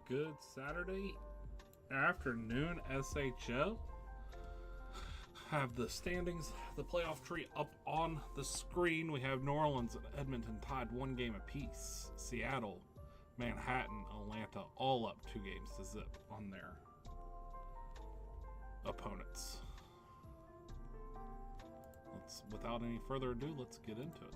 good Saturday afternoon, SHL. Have the standings, the playoff tree up on the screen. We have New Orleans and Edmonton tied 1 game apiece. Seattle, Manhattan, Atlanta all up 2 games to zip on their opponents. Without any further ado, let's get into it.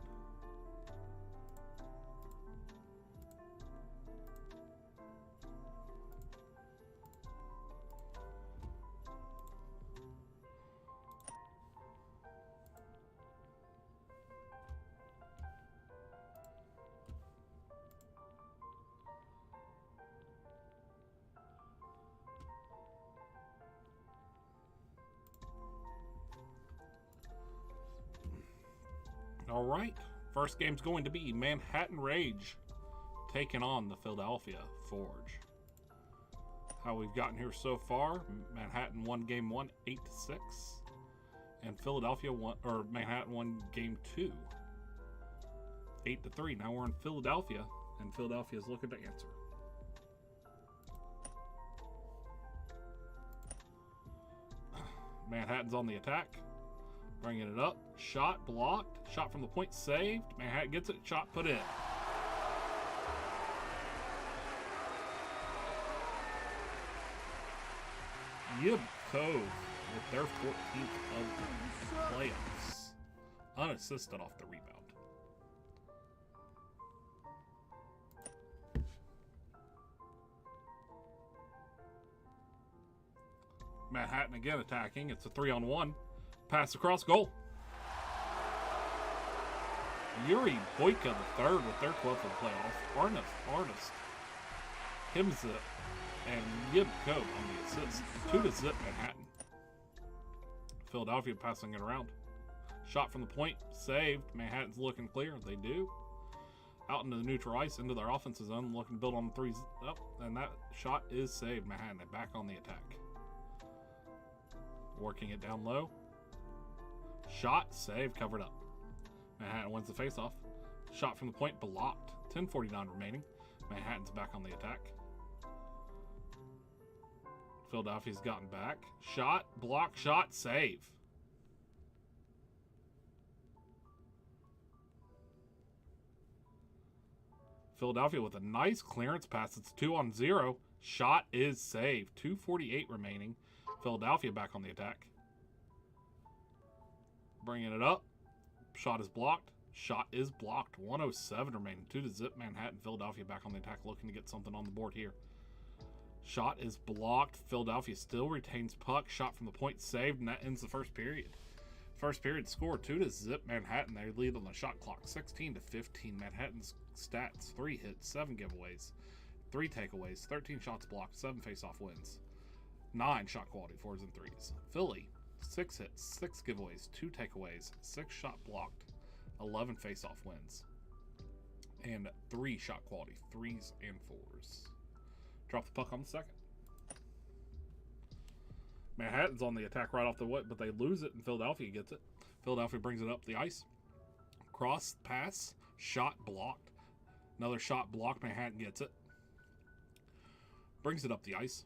All right, first game's going to be Manhattan Rage taking on the Philadelphia Forge. How we've gotten here so far: Manhattan won game 1, 8-6, and Manhattan won game 2, 8-3. Now we're in Philadelphia, and Philadelphia is looking to answer. Manhattan's on the attack. Bringing it up. Shot blocked. Shot from the point saved. Manhattan gets it. Shot put in. Yib Cove with their 14th of the playoffs. Unassisted off the rebound. Manhattan again attacking. It's a 3-on-1. Pass across, goal. Yuri Boyka the third with their 12th of the playoff. Arnest, Himzip, and Yib Kobe on the assist. 2-0 Manhattan. Philadelphia passing it around. Shot from the point, saved. Manhattan's looking clear. They do. Out into the neutral ice, into their offensive zone, looking to build on the threes. And that shot is saved. Manhattan back on the attack. Working it down low. Shot, save, covered up. Manhattan wins the faceoff. Shot from the point, blocked. 10:49 remaining. Manhattan's back on the attack. Philadelphia's gotten back. Shot, block, shot, save. Philadelphia with a nice clearance pass. It's 2-on-0. Shot is saved. 2:48 remaining. Philadelphia back on the attack. Bringing it up. Shot is blocked. Shot is blocked. 1:07 remaining. 2-0 Manhattan. Philadelphia back on the attack, looking to get something on the board here. Shot is blocked. Philadelphia still retains puck. Shot from the point saved, and that ends the first period. First period score 2-0 Manhattan. They lead on the shot clock 16-15. Manhattan's stats: 3 hits, 7 giveaways, 3 takeaways, 13 shots blocked, 7 face-off wins, 9 shot quality 4s and 3s. Philly: 6 hits, 6 giveaways, 2 takeaways, 6 shot blocked, 11 face-off wins, and 3 shot quality 3s and 4s. Drop the puck on the second. Manhattan's on the attack right off the whip, but they lose it, and Philadelphia gets it. Philadelphia brings it up the ice. Cross pass, shot blocked. Another shot blocked. Manhattan gets it. Brings it up the ice.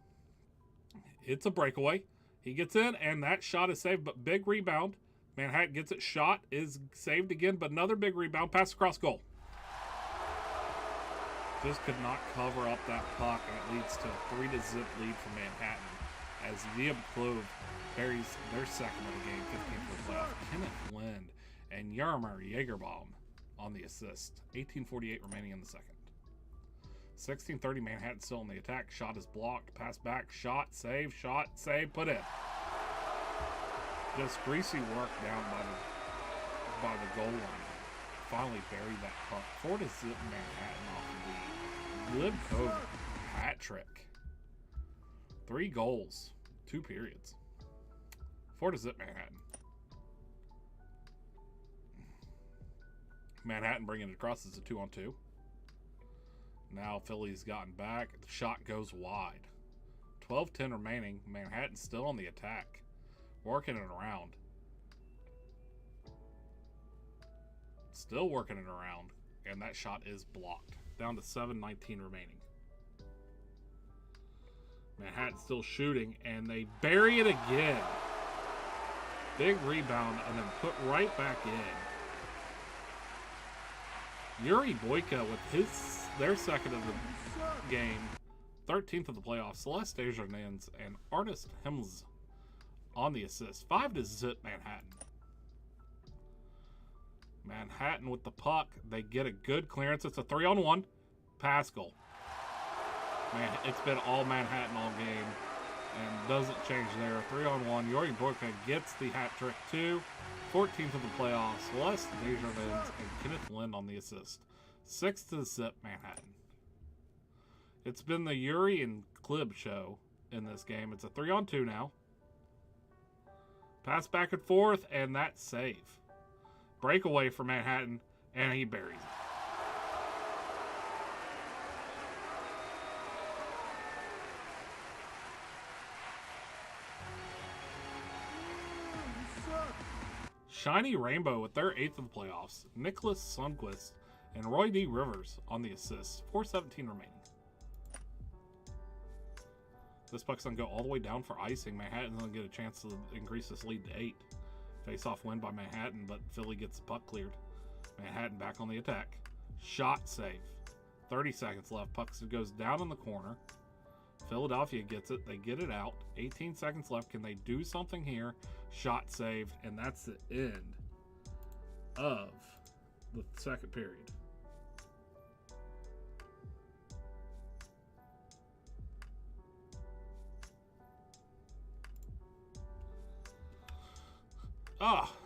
It's a breakaway. He gets in, and that shot is saved, but big rebound. Manhattan gets it. Shot is saved again, but another big rebound. Pass across, goal. Just could not cover up that puck, and it leads to a 3-0 lead for Manhattan as Yib Clove buries their second of the game, 15th for the playoff. Kenneth Lind and Yarmar Jagerbaum on the assist. 18:48 remaining in the second. 16:30 Manhattan still on the attack. Shot is blocked. Pass back. Shot, save, put in. Just greasy work down by the goal line. Finally buried that puck. 4-0 Manhattan off of the Lib Cove hat trick. 3 goals, 2 periods. 4-0 Manhattan. Manhattan bringing it across as a 2-on-2. Now Philly's gotten back. The shot goes wide. 12:10 remaining. Manhattan still on the attack. Working it around. Still working it around. And that shot is blocked. Down to 7:19 remaining. Manhattan still shooting, and they bury it again. Big rebound, and then put right back in. Yuri Boyka with their second of the game, 13th of the playoffs. Celeste Desjardins and Artist Hemels on the assist. 5-0 Manhattan. Manhattan with the puck. They get a good clearance. It's a 3-on-1. Pascal. Man, it's been all Manhattan all game. And doesn't change there. 3-on-1. Yuri Boyka gets the hat trick too. 14th of the playoffs. Celeste Desjardins and Kenneth Lind on the assist. 6-0 Manhattan. It's been the Yuri and Klib show in this game. It's a 3-on-2 now. Pass back and forth, and that's save. Breakaway for Manhattan, and he buries it. Shiny Rainbow with their 8th of the playoffs. Nicholas Sundquist and Roy D. Rivers on the assists. 4:17 remaining. This puck's going to go all the way down for icing. Manhattan's going to get a chance to increase this lead to 8. Face-off win by Manhattan, but Philly gets the puck cleared. Manhattan back on the attack. Shot save. 30 seconds left. Puck goes down in the corner. Philadelphia gets it. They get it out. 18 seconds left. Can they do something here? Shot saved, and that's the end of the second period.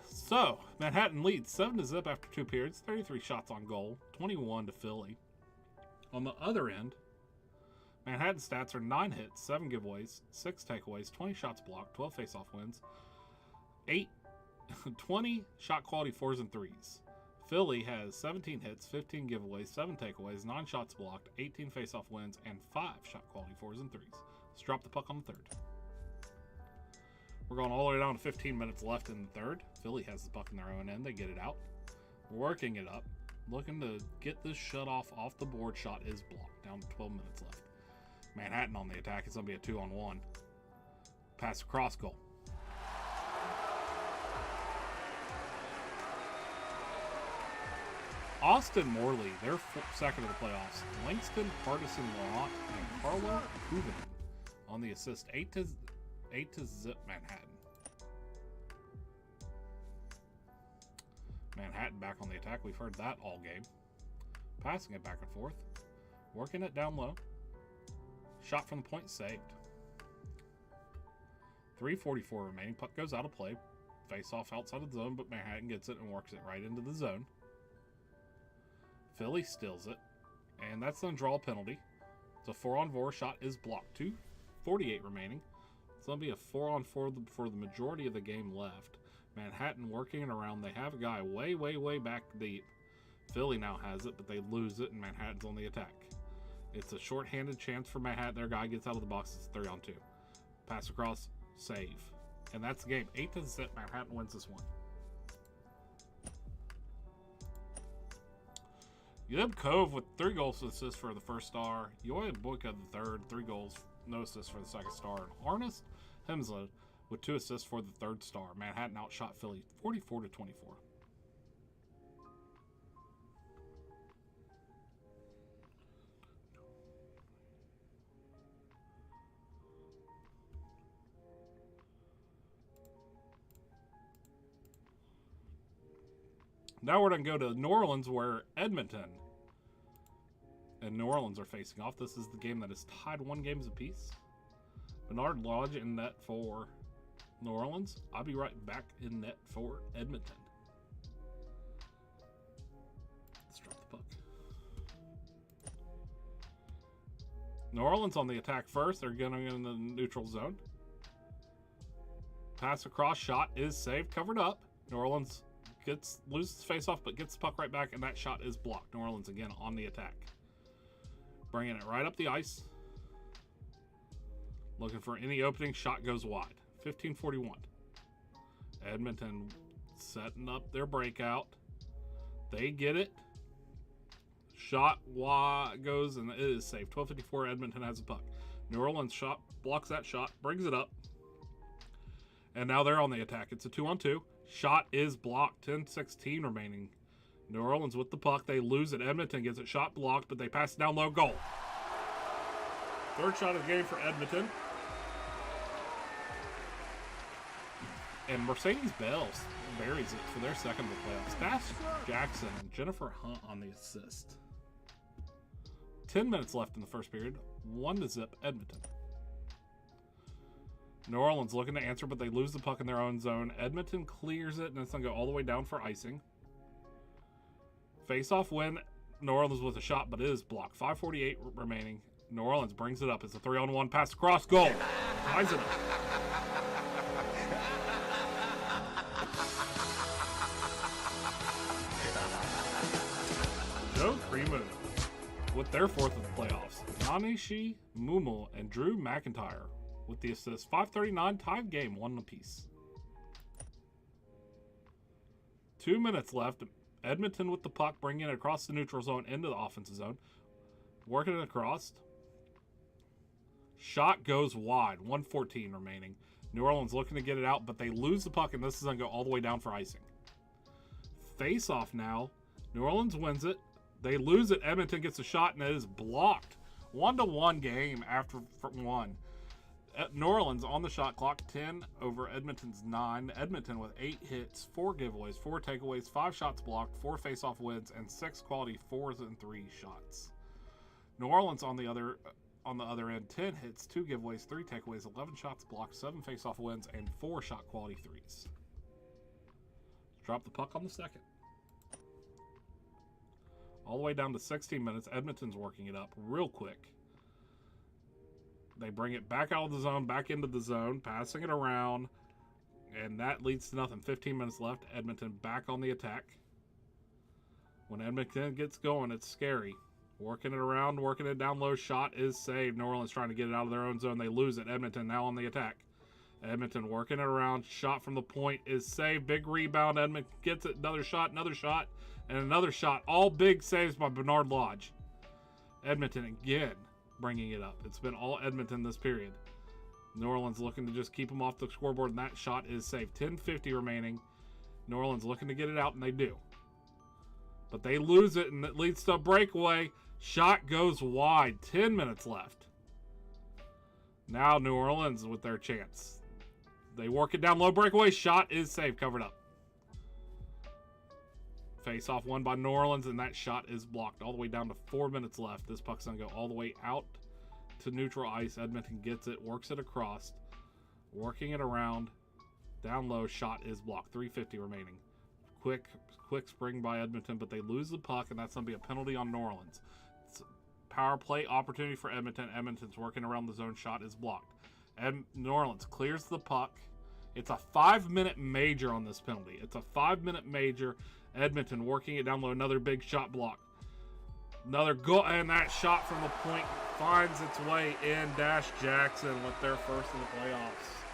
So Manhattan leads 7-0 after 2 periods, 33 shots on goal, 21 to Philly. On the other end, Manhattan stats are 9 hits, 7 giveaways, 6 takeaways, 20 shots blocked, 12 face-off wins, 20 shot quality 4s and 3s. Philly has 17 hits, 15 giveaways, 7 takeaways, 9 shots blocked, 18 face-off wins, and 5 shot quality 4s and 3s. Let's drop the puck on the third. We're going all the way down to 15 minutes left in the third. Philly has the puck in their own end. They get it out. Working it up. Looking to get this shutoff off the board. Shot is blocked. Down to 12 minutes left. Manhattan on the attack. It's going to be a 2-on-1. Pass across goal. Austin Morley, their second of the playoffs. Langston Partisan Laurent and Carlo Kuvanen on the assist. 8-0 Manhattan. Manhattan back on the attack. We've heard that all game. Passing it back and forth. Working it down low. Shot from the point saved. 3:44 remaining. Puck goes out of play. Face off outside of the zone, but Manhattan gets it and works it right into the zone. Philly steals it. And that's going to draw a penalty. It's a 4-on-4. Shot is blocked. 2:48 remaining. It's going to be a 4-on-4 for the majority of the game left. Manhattan working it around. They have a guy way, way, way back deep. Philly now has it, but they lose it, and Manhattan's on the attack. It's a shorthanded chance for Manhattan. Their guy gets out of the box. It's 3-on-2. Pass across, save. And that's the game. 8-0. Manhattan wins this one. Yeb Cove with 3 goals and assists for the first star. Yoya Boyka the third, 3 goals, no assists for the second star. And Arnest Hemsla with 2 assists for the third star. Manhattan outshot Philly 44-24. Now we're going to go to New Orleans, where Edmonton and New Orleans are facing off. This is the game that is tied 1 game apiece. Bernard Lodge in net for New Orleans. I'll be right back in net for Edmonton. Let's drop the puck. New Orleans on the attack first. They're going in the neutral zone. Pass across, shot is saved, covered up. New Orleans loses face-off, but gets the puck right back, and that shot is blocked. New Orleans again on the attack. Bringing it right up the ice. Looking for any opening. Shot goes wide. 15:41. Edmonton setting up their breakout. They get it. Shot wide goes, and it is safe. 12:54. Edmonton has the puck. New Orleans shot blocks that shot, brings it up. And now they're on the attack. It's a 2-on-2. Shot is blocked. 10-16 remaining. New Orleans with the puck. They lose it. Edmonton gets it shot blocked, but they pass it down low. Goal. Third shot of the game for Edmonton. And Mercedes Bells buries it for their second of the playoffs. Dash Jackson and Jennifer Hunt on the assist. 10 minutes left in the first period. 1-0 Edmonton. New Orleans looking to answer, but they lose the puck in their own zone. Edmonton clears it, and it's going to go all the way down for icing. Face-off win. New Orleans with a shot, but it is blocked. 5:48 remaining. New Orleans brings it up. It's a 3-on-1 pass across. Goal. Ties it up. Joe Cremo with their fourth of the playoffs. Nanishi Mumu and Drew McIntyre with the assist. 5:39 tied game, 1 apiece. 2 minutes left. Edmonton with the puck, bringing it across the neutral zone into the offensive zone. Working it across. Shot goes wide. 1:14 remaining. New Orleans looking to get it out, but they lose the puck, and this is going to go all the way down for icing. Face off now. New Orleans wins it. They lose it. Edmonton gets a shot, and it is blocked. 1-1 game after one. New Orleans on the shot clock, 10 over Edmonton's 9. Edmonton with 8 hits, 4 giveaways, 4 takeaways, 5 shots blocked, 4 face-off wins, and 6 quality 4s and 3 shots. New Orleans on the other end, 10 hits, 2 giveaways, 3 takeaways, 11 shots blocked, 7 face-off wins, and 4 shot quality 3s. Drop the puck on the second. All the way down to 16 minutes. Edmonton's working it up real quick. They bring it back out of the zone, back into the zone, passing it around, and that leads to nothing. 15 minutes left. Edmonton back on the attack. When Edmonton gets going, it's scary. Working it around, working it down low. Shot is saved. New Orleans trying to get it out of their own zone. They lose it. Edmonton now on the attack. Edmonton working it around. Shot from the point is saved. Big rebound. Edmonton gets it. Another shot, and another shot. All big saves by Bernard Lodge. Edmonton again bringing it up. It's been all Edmonton this period. New Orleans looking to just keep them off the scoreboard, and that shot is saved. 10:50 remaining. New Orleans looking to get it out, and they do. But they lose it, and it leads to a breakaway. Shot goes wide. 10 minutes left. Now New Orleans with their chance. They work it down low. Breakaway. Shot is saved. Covered up. Face-off won by New Orleans, and that shot is blocked all the way down to 4 minutes left. This puck's going to go all the way out to neutral ice. Edmonton gets it, works it across, working it around. Down low, shot is blocked. 3:50 remaining. Quick spring by Edmonton, but they lose the puck, and that's going to be a penalty on New Orleans. It's a power play opportunity for Edmonton. Edmonton's working around the zone. Shot is blocked. New Orleans clears the puck. It's a 5-minute major on this penalty. It's a 5-minute major. Edmonton working it down low. Another big shot block. Another goal, and that shot from the point finds its way in. Dash Jackson with their first in the playoffs.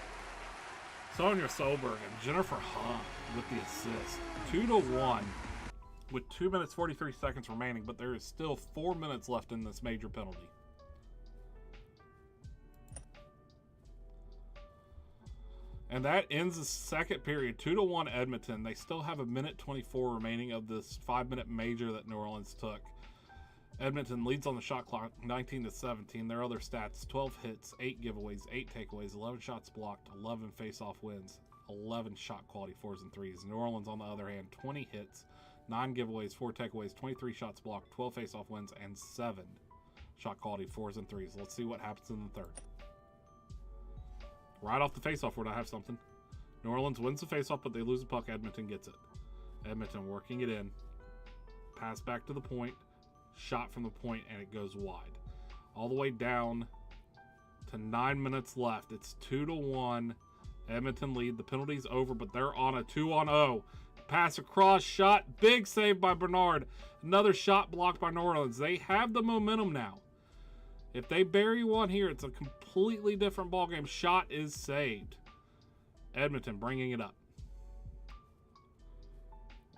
Sonia Solberg and Jennifer Hunt with the assist. 2-1 with 2 minutes 43 seconds remaining, but there is still 4 minutes left in this major penalty. And that ends the second period. 2-1 Edmonton. They still have 1:24 remaining of this 5-minute major that New Orleans took. Edmonton leads on the shot clock 19-17. Their other stats: 12 hits, 8 giveaways, 8 takeaways, 11 shots blocked, 11 face-off wins, 11 shot quality 4s and 3s. New Orleans, on the other hand, 20 hits, 9 giveaways, 4 takeaways, 23 shots blocked, 12 face-off wins, and 7 shot quality 4s and 3s. Let's see what happens in the third. Right off the face-off, would I have something? New Orleans wins the face-off, but they lose the puck. Edmonton gets it. Edmonton working it in. Pass back to the point. Shot from the point, and it goes wide. All the way down to 9 minutes left. It's 2-1. Edmonton lead. The penalty's over, but they're on a 2-on-0. Pass across, shot. Big save by Bernard. Another shot blocked by New Orleans. They have the momentum now. If they bury one here, it's a completely different ballgame. Shot is saved. Edmonton bringing it up.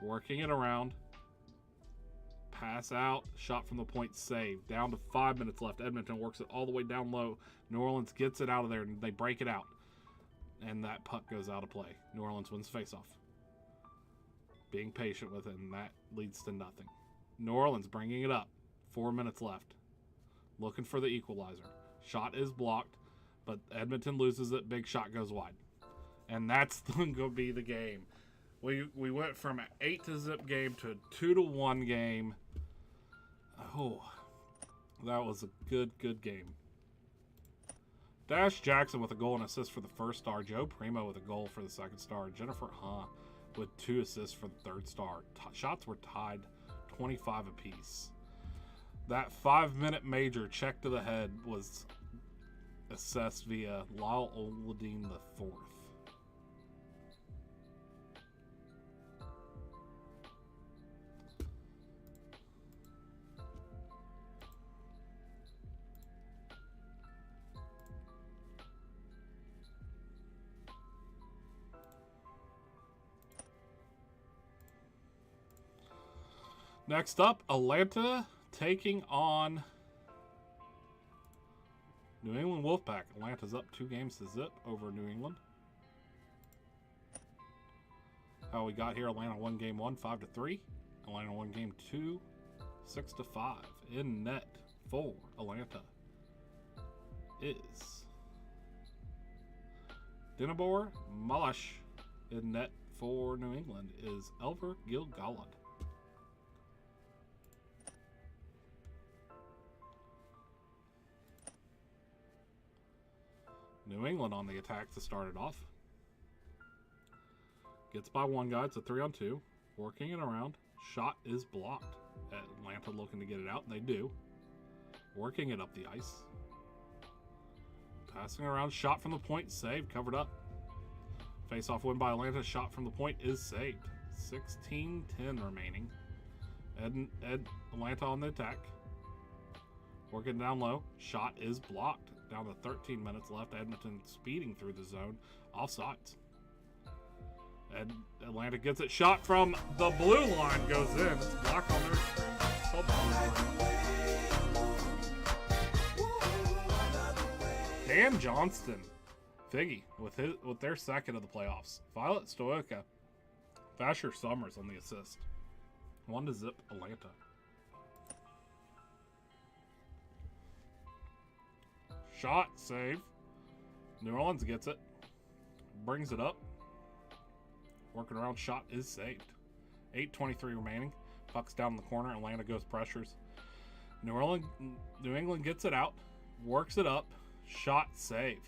Working it around. Pass out. Shot from the point saved. Down to 5 minutes left. Edmonton works it all the way down low. New Orleans gets it out of there, and they break it out. And that puck goes out of play. New Orleans wins faceoff. Being patient with it, and that leads to nothing. New Orleans bringing it up. 4 minutes left. Looking for the equalizer. Shot is blocked, but Edmonton loses it. Big shot goes wide. And that's going to be the game. We went from an 8-0 game to a 2-1 game. Oh, that was a good game. Dash Jackson with a goal and assist for the first star. Joe Primo with a goal for the second star. Jennifer Huh with 2 assists for the third star. Shots were tied 25 apiece. That 5-minute major check to the head was assessed via Lyle Oladine IV. Next up, Atlanta taking on New England Wolfpack. Atlanta's up 2 games to zip over New England. How we got here, Atlanta won game 1, 5-3. Atlanta won game 2, 6-5. In net for Atlanta is Dinabor Malash. In net for New England is Elver Gilgalad. New England on the attack to start it off. Gets by one guy. It's a 3-on-2. Working it around. Shot is blocked. Atlanta looking to get it out, and they do. Working it up the ice. Passing around. Shot from the point. Saved. Covered up. Face-off win by Atlanta. Shot from the point is saved. 16-10 remaining. Atlanta on the attack. Working down low. Shot is blocked. Down to 13 minutes left. Edmonton speeding through the zone. Offsides. Atlanta gets it. Shot from the blue line goes in. It's blocked on their screen. Dan Johnston. Figgy with their second of the playoffs. Violet Stoica. Vasher Summers on the assist. 1-0 Atlanta. Shot, save. New Orleans gets it. Brings it up. Working around, shot is saved. 8:23 remaining. Puck's down in the corner. Atlanta goes pressures. New England gets it out. Works it up. Shot saved.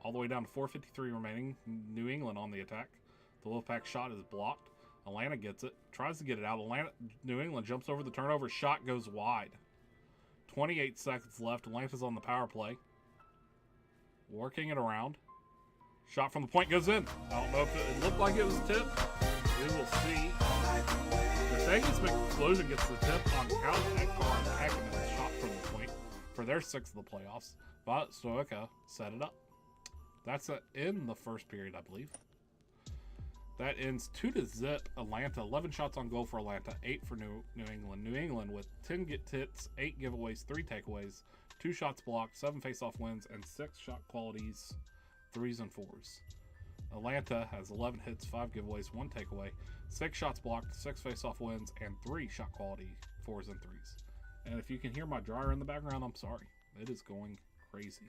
All the way down to 4:53 remaining. New England on the attack. The Wolfpack shot is blocked. Atlanta gets it. Tries to get it out. New England jumps over the turnover. Shot goes wide. 28 seconds left. Atlanta's on the power play. Working it around. Shot from the point goes in. I don't know if it looked like it was tipped. We will see. Mercedes McExplosion gets the tip on Cal Ekar and Hacken's shot from the point for their 6th of the playoffs. But Stoica set it up. That's in the first period, I believe. That ends 2-0 Atlanta. 11 shots on goal for Atlanta, 8 for New England. New England with 10 hits, 8 giveaways, 3 takeaways, 2 shots blocked, 7 face-off wins, and 6 shot qualities, 3s and 4s. Atlanta has 11 hits, 5 giveaways, 1 takeaway, 6 shots blocked, 6 face-off wins, and 3 shot quality 4s and 3s. And if you can hear my dryer in the background, I'm sorry. It is going crazy.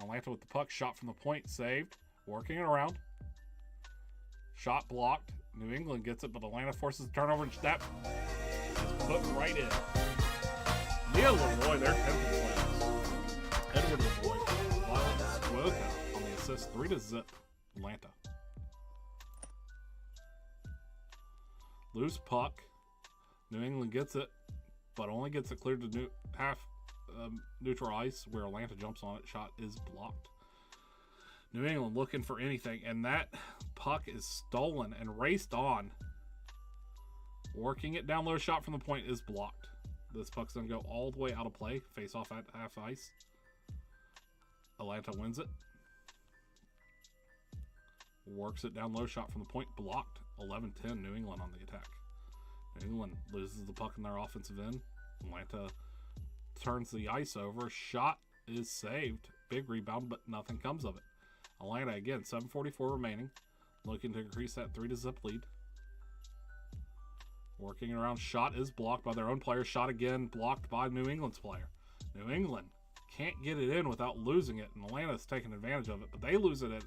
Atlanta with the puck, shot from the point, saved. Working it around. Shot blocked. New England gets it, but Atlanta forces a turnover, and that is put right in. Nia Lavoie, their 10th playoffs. Edward Lavoie, Violet Stoica on the assist, 3-0 Atlanta. Loose puck. New England gets it, but only gets it cleared to neutral ice, where Atlanta jumps on it. Shot is blocked. New England looking for anything, and that puck is stolen and raced on. Working it down low, shot from the point is blocked. This puck's going to go all the way out of play. Face off at half ice. Atlanta wins it. Works it down low, shot from the point blocked. 11-10 New England on the attack. England loses the puck in their offensive end. Atlanta turns the ice over. Shot is saved. Big rebound, but nothing comes of it. Atlanta again, 7:44 remaining. Looking to increase that 3-0 lead. Working around. Shot is blocked by their own player. Shot again blocked by New England's player. New England can't get it in without losing it, and Atlanta's taking advantage of it, but they lose it at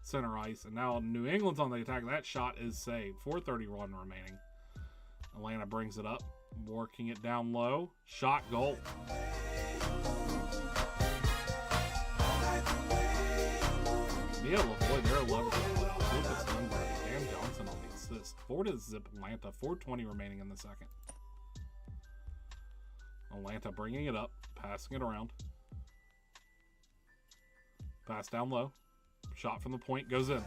center ice, and now New England's on the attack. That shot is saved. 4:31 remaining. Atlanta brings it up, working it down low. Shot, goal. Mia Lavoie, they're 11th in the playoffs. Lucas Lindbergh, Dan Johnson on the assist. 4-0 Atlanta. 4:20 remaining in the second. Atlanta bringing it up, passing it around. Pass down low. Shot from the point goes in.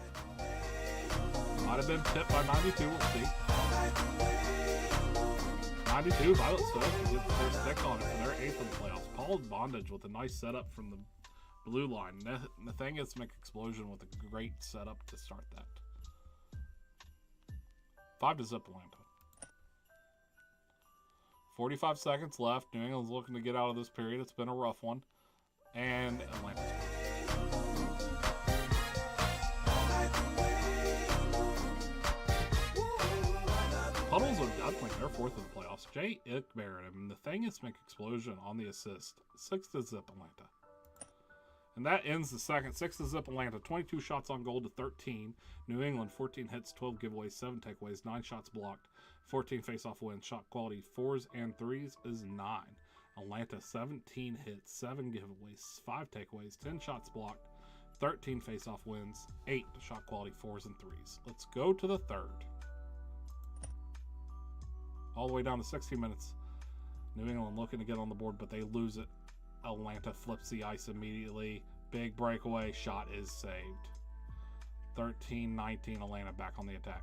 Might have been tipped by 92. We'll see. 92. Violet Stoica gets their stick on it for their 8th in the playoffs. Paul Bondage with a nice setup from the blue line. Nathaniel Explosion with a great setup to start that. 5-0 Atlanta. 45 seconds left. New England's looking to get out of this period. It's been a rough one. And Atlanta. Puddles of Deathwing, they're 4th in the playoffs. Jay Ickbarrett and Nathaniel Explosion on the assist. 6-0 Atlanta. And that ends the second. 6-0 Atlanta. 22 shots on goal to 13. New England, 14 hits, 12 giveaways, 7 takeaways, 9 shots blocked, 14 face-off wins. Shot quality 4s and 3s is 9. Atlanta, 17 hits, 7 giveaways, 5 takeaways, 10 shots blocked, 13 face-off wins, 8 shot quality 4s and 3s. Let's go to the third. All the way down to 16 minutes. New England looking to get on the board, but they lose it. Atlanta flips the ice immediately. Big breakaway. Shot is saved. 13-19. Atlanta back on the attack.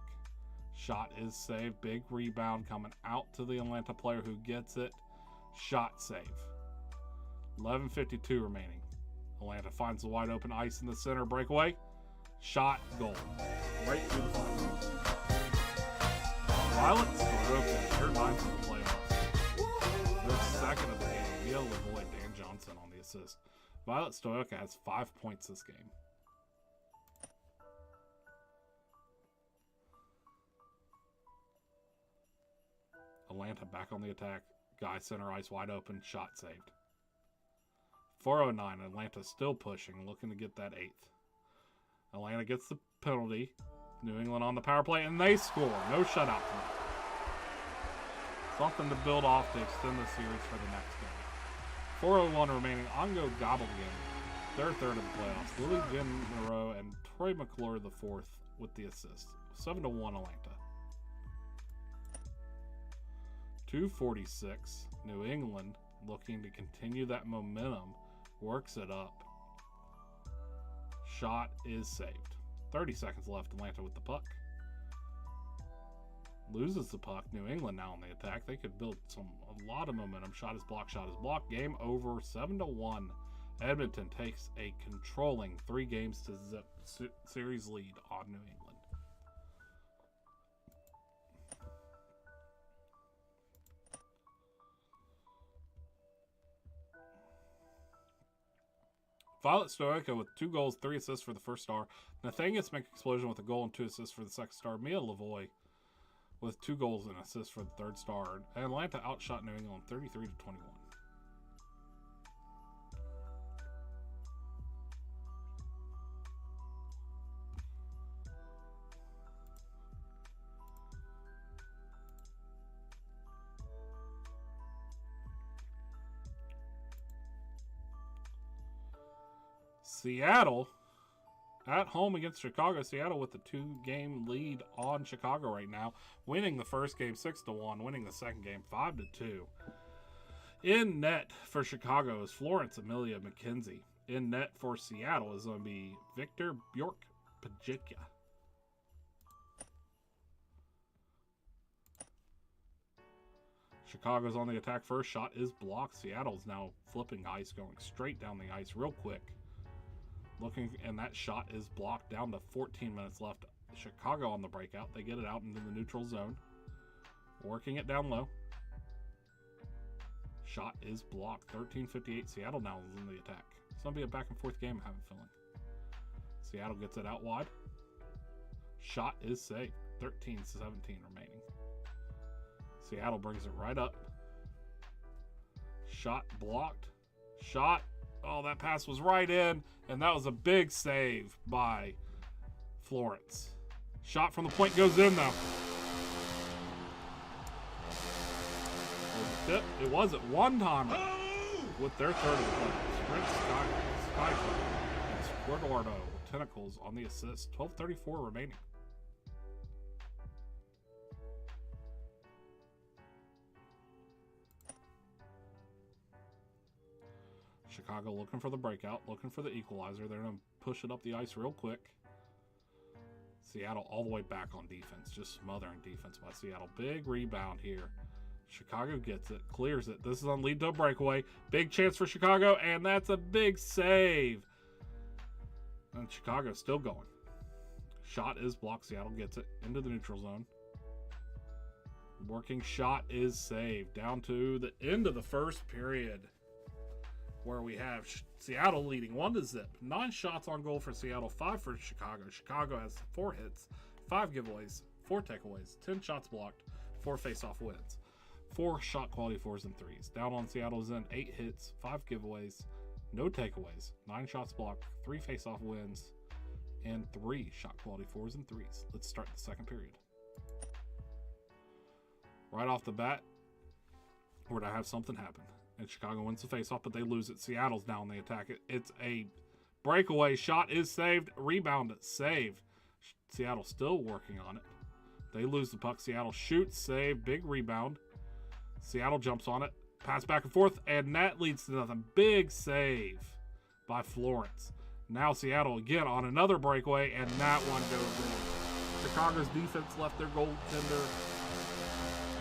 Shot is saved. Big rebound coming out to the Atlanta player who gets it. Shot save. 11:52 remaining. Atlanta finds the wide open ice in the center. Breakaway. Shot. Goal. Right through the finals. Violet Stoica, they're 9th in the playoffs. They're 2nd of the game. Mia Lavoie, Dan Johnson on the assist. Violet Stoica has 5 points this game. Atlanta back on the attack. Guy center ice wide open. Shot saved. 4:09. Atlanta still pushing, looking to get that 8th. Atlanta gets the penalty. New England on the power play, and they score. No shutout tonight. Something to build off to extend the series for the next game. 4:01 remaining. Ongo Gobblegan, they're 3rd in the playoffs. Lily Jen Moreau and Troy McClure the 4th with the assist. 7-1 Atlanta. 2:46. New England looking to continue that momentum. Works it up. Shot is saved. 30 seconds left. Atlanta with the puck. Loses the puck. New England now on the attack. They could build a lot of momentum. Shot is blocked. Shot is blocked. Game over. 7-1. Edmonton takes a controlling 3 games to zip series lead on New England. Violet Stoica with 2 goals, 3 assists for the first star. Nathaniel Explosion with a goal and 2 assists for the second star. Mia Lavoie with 2 goals and assists for the third star. Atlanta outshot New England 33-21. Seattle at home against Chicago. Seattle with the 2-game lead on Chicago right now. Winning the first game 6-1. Winning the second game 5-2. In net for Chicago is Florence Amelia McKenzie. In net for Seattle is going to be Victor Bjork Pajicka. Chicago's on the attack first. Shot is blocked. Seattle's now flipping ice, going straight down the ice real quick. Looking, and that shot is blocked down to 14 minutes left. Chicago on the breakout. They get it out into the neutral zone. Working it down low. Shot is blocked. 13:58. Seattle now is in the attack. It's going to be a back and forth game, I have a feeling. Seattle gets it out wide. Shot is saved. 13:17 remaining. Seattle brings it right up. Shot blocked. Shot. Oh, that pass was right in. And that was a big save by Florence. Shot from the point goes in, though. Tip. It was at one time with their third of the play. Sprint Skyclub and Squirtlardo Tentacles on the assist. 12:34 remaining. Chicago looking for the breakout, looking for the equalizer. They're going to push it up the ice real quick. Seattle all the way back on defense, just smothering defense by Seattle. Big rebound here. Chicago gets it, clears it. This is on lead to a breakaway. Big chance for Chicago, and that's a big save. And Chicago's still going. Shot is blocked. Seattle gets it into the neutral zone. Working shot is saved. Down to the end of the first period, where we have Seattle leading 1-0. 9 shots on goal for Seattle, 5 for Chicago. Chicago has 4 hits, 5 giveaways, 4 takeaways, 10 shots blocked, 4 face-off wins. 4 shot quality 4s and 3s. Down on Seattle's end, 8 hits, 5 giveaways, no takeaways, 9 shots blocked, 3 face-off wins, and 3 shot quality 4s and 3s. Let's start the second period. Right off the bat, we're going to have something happen. And Chicago wins the face-off, but they lose it. Seattle's now on the attack. It's a breakaway. Shot is saved. Rebound saved. Seattle still working on it. They lose the puck. Seattle shoots, save, big rebound. Seattle jumps on it. Pass back and forth, and that leads to nothing. Big save by Florence. Now Seattle again on another breakaway, and that one goes in. Chicago's defense left their goaltender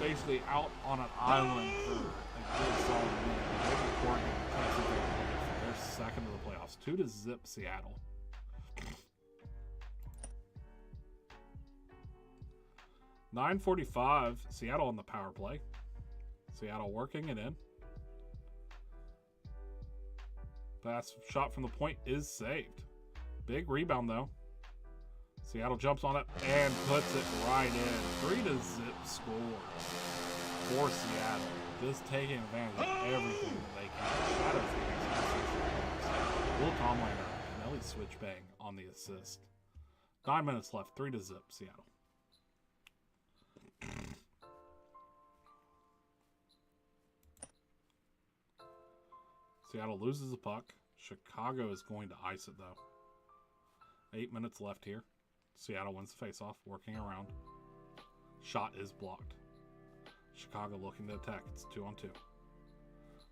basically out on an island for a good solid minute. They're second to the playoffs. 2-0 Seattle. .45 Seattle on the power play. Seattle working it in. Pass shot from the point is saved. Big rebound though. Seattle jumps on it and puts it right in. 3-0 score for Seattle. Just taking advantage of everything that they can. Shadows Will Tomlander and Ellie Switchbang on the assist. 9 minutes left. 3-0 Seattle. Seattle loses the puck. Chicago is going to ice it though. 8 minutes left here. Seattle wins the faceoff, working around. Shot is blocked. Chicago looking to attack. It's 2-on-2.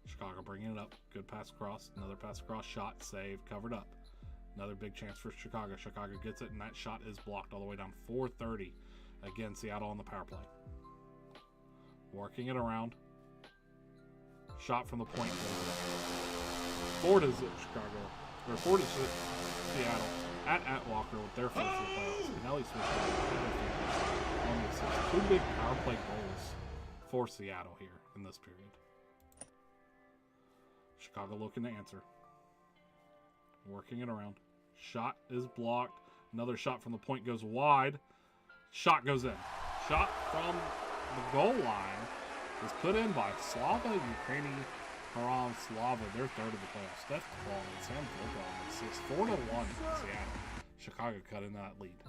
Chicago bringing it up. Good pass across. Another pass across. Shot, save, covered up. Another big chance for Chicago. Chicago gets it, and that shot is blocked all the way down. 4:30. Again, Seattle on the power play. Working it around. Shot from the point. 4-0 Chicago. Or 4-0 Seattle. At Walker with their first of the playoffs. Pinelli switched on the assist. 2 big power play goals for Seattle here in this period. Chicago looking to answer. Working it around. Shot is blocked. Another shot from the point goes wide. Shot goes in. Shot from the goal line is put in by Slava Ukraini Haram Slava. They're third of the playoffs. Steph Ball and Sam Volko on the assist. 4-1 Seattle. Chicago cut in that lead.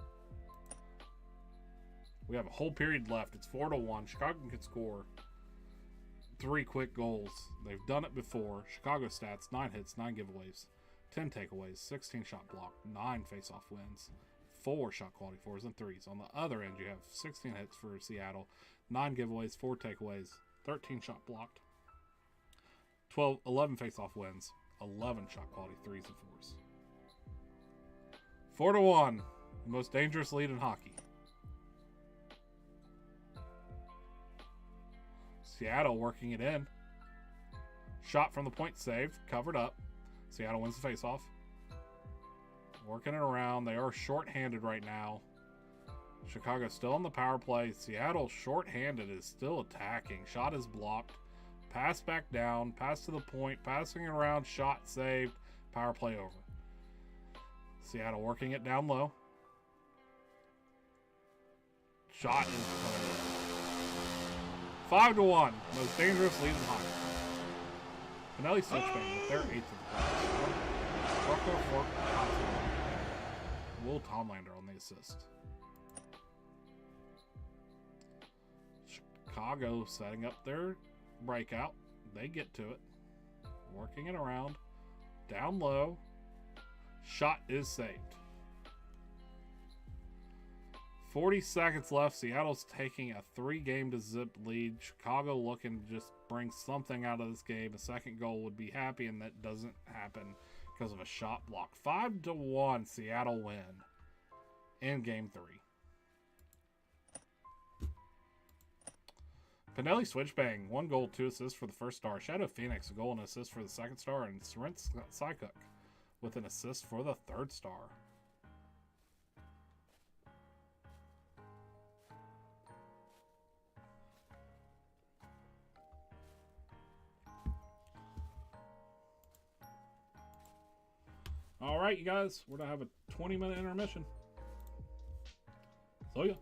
We have a whole period left. It's 4-1. Chicago can score 3 quick goals. They've done it before. Chicago stats: 9 hits, 9 giveaways, 10 takeaways, 16 shot block, 9 face-off wins, 4 shot quality 4s and 3s. On the other end, you have 16 hits for Seattle, 9 giveaways, 4 takeaways, 13 shot blocked, 11 face-off wins, 11 shot quality 3s and 4s. 4-1, the most dangerous lead in hockey. Seattle working it in. Shot from the point saved, covered up. Seattle wins the faceoff. Working it around. They are short-handed right now. Chicago still on the power play. Seattle shorthanded is still attacking. Shot is blocked. Pass back down. Pass to the point. Passing around. Shot saved. Power play over. Seattle working it down low. Shot is played. 5-1. Most dangerous lead in hockey. Pinelli switchbang with their 8th of the game. Rocco Fork, Will Tomlander on the assist. Chicago setting up their breakout. They get to it. Working it around. Down low. Shot is saved. 40 seconds left. Seattle's taking a 3-game to zip lead. Chicago looking to just bring something out of this game. A second goal would be happy, and that doesn't happen because of a shot block. 5-1, Seattle win in Game 3. Pinelli switchbang, 1 goal, 2 assists for the first star. Shadow Phoenix, a goal and assist for the second star. And Sarent Sycook with an assist for the third star. All right, you guys, we're going to have a 20-minute intermission. So, yeah.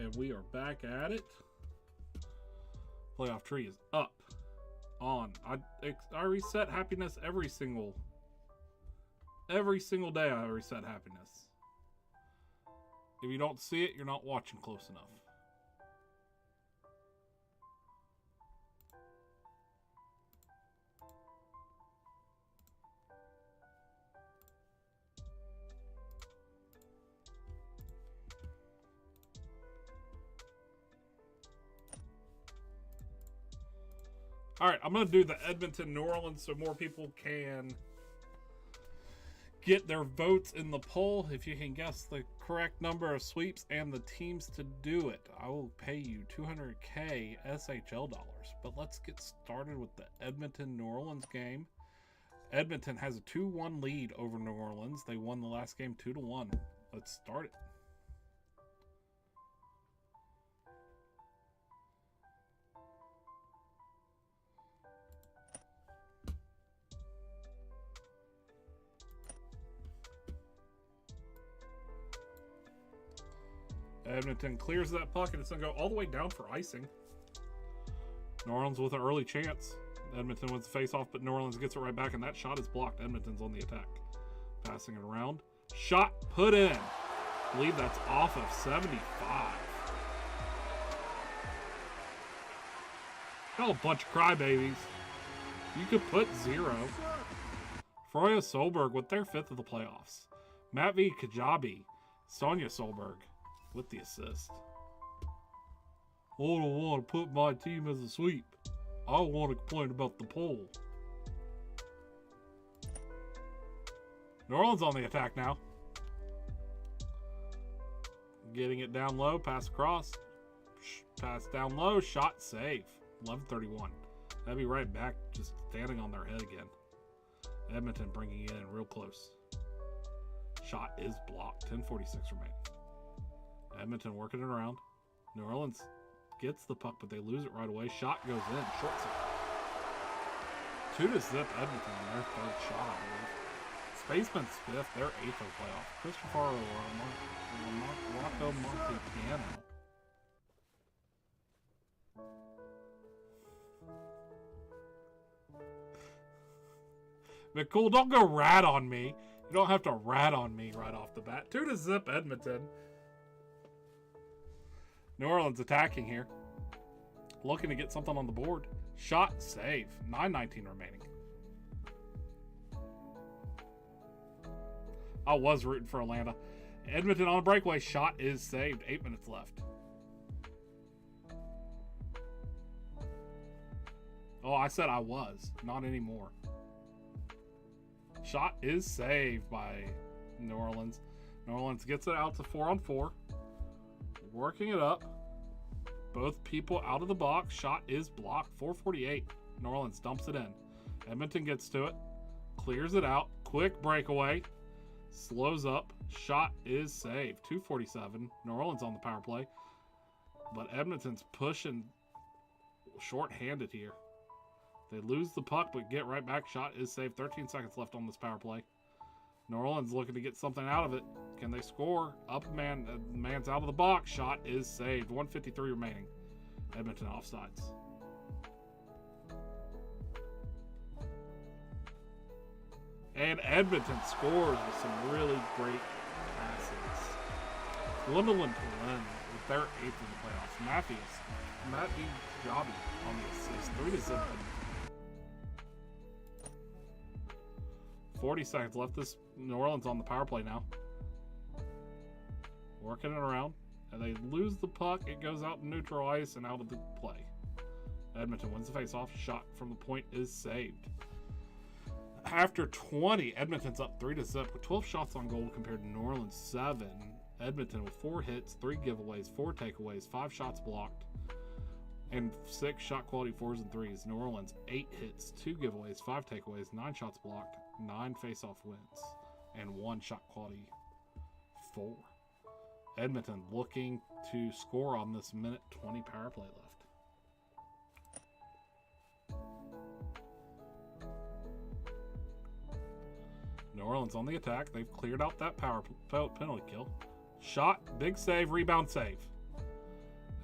And we are back at it. Playoff tree is up. On. I reset happiness every single day. I reset happiness. If you don't see it, you're not watching close enough. All right, I'm going to do the Edmonton-New Orleans so more people can get their votes in the poll. If you can guess the correct number of sweeps and the teams to do it, I will pay you $200K SHL dollars. But let's get started with the Edmonton-New Orleans game. Edmonton has a 2-1 lead over New Orleans. They won the last game 2-1. Let's start it. Edmonton clears that puck, and it's going to go all the way down for icing. New Orleans with an early chance. Edmonton wins the face-off, but New Orleans gets it right back, and that shot is blocked. Edmonton's on the attack. Passing it around. Shot put in. I believe that's off of 75. Got a bunch of crybabies. You could put 0. Froya Solberg with their 5th of the playoffs. Matvey Kajabi. Sonia Solberg with the assist. I don't want to put my team as a sweep. I want to complain about the poll. New Orleans on the attack now. Getting it down low, pass across. Pass down low, shot save. 11:31. That'd be right back, just standing on their head again. Edmonton bringing it in real close. Shot is blocked. 10:46 remaining. Edmonton working it around. New Orleans gets the puck, but they lose it right away. Shot goes in. Short side. 2-0 Edmonton on their 3rd shot, I believe. Spaceman's 5th. They're 8th of the playoff. Christopher Rocco Montepiano. McCool, don't go rat on me. You don't have to rat on me right off the bat. 2-0 Edmonton. New Orleans attacking here. Looking to get something on the board. Shot save. 9:19 remaining. I was rooting for Atlanta. Edmonton on a breakaway. Shot is saved. 8 minutes left. Oh, I said I was. Not anymore. Shot is saved by New Orleans. New Orleans gets it out to 4-on-4. Working it up. Both people out of the box. Shot is blocked. 4:48. New Orleans dumps it in. Edmonton gets to it. Clears it out. Quick breakaway. Slows up. Shot is saved. 2:47. New Orleans on the power play. But Edmonton's pushing short-handed here. They lose the puck, but get right back. Shot is saved. 13 seconds left on this power play. New Orleans looking to get something out of it. Can they score? Up man. Man's out of the box. Shot is saved. 1:53 remaining. Edmonton offsides. And Edmonton scores with some really great passes. Gwendolyn Pullen with their 8th in the playoffs. Matvey Kajabi on the assist. 3-0. 40 seconds left. This New Orleans on the power play now. Working it around. And they lose the puck. It goes out in neutral ice and out of the play. Edmonton wins the faceoff. Shot from the point is saved. After 20, Edmonton's up 3-0 with 12 shots on goal compared to New Orleans 7. Edmonton with 4 hits, 3 giveaways, 4 takeaways, 5 shots blocked, and 6 shot quality 4s and 3s. New Orleans 8 hits, 2 giveaways, 5 takeaways, 9 shots blocked, 9 face-off wins, and 1 shot quality 4. Edmonton looking to score on this minute 20 power play left. New Orleans on the attack. They've cleared out that penalty kill. Shot, big save, rebound save.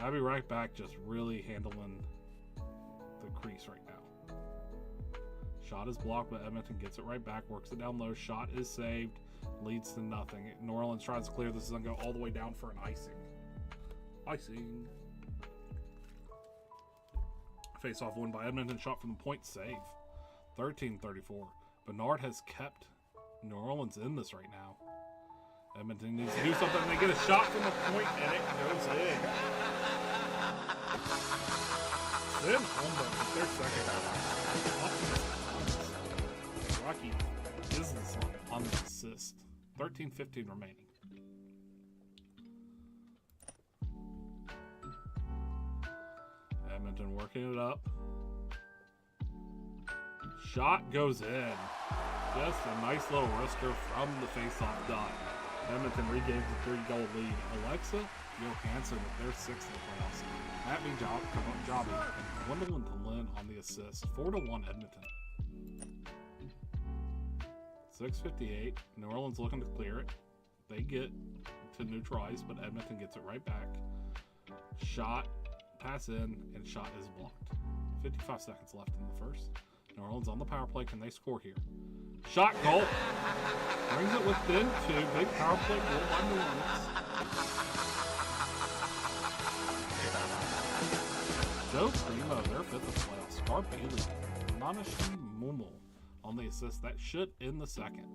I'll be right back, just really handling the crease right now. Shot is blocked, but Edmonton gets it right back, works it down low. Shot is saved, leads to nothing. New Orleans tries to clear. This is going to go all the way down for an icing. Icing. Face-off win by Edmonton. Shot from the point, save. 13-34. Bernard has kept New Orleans in this right now. Edmonton needs to do something. They get a shot from the point, and it goes in. Then Holmberg with their second. Rocky business on the assist. 13-15 remaining. Edmonton working it up. Shot goes in. Just a nice little wrister from the face-off dot. Edmonton regains the 3-goal lead. Alexa Johansson with their 6th in the playoffs. Matt B. Jobby and Gwendolyn Lynn on the assist. 4-1 Edmonton. 6:58. New Orleans looking to clear it. They get to neutralize, but Edmonton gets it right back. Shot, pass in, and shot is blocked. 55 seconds left in the first. New Orleans on the power play. Can they score here? Shot, goal. Brings it within 2. Big power play goal by New Orleans. Joe Primo, their 5th of the playoffs. Scar Bailey, Nanashi Mumu on the assist. That should end the second.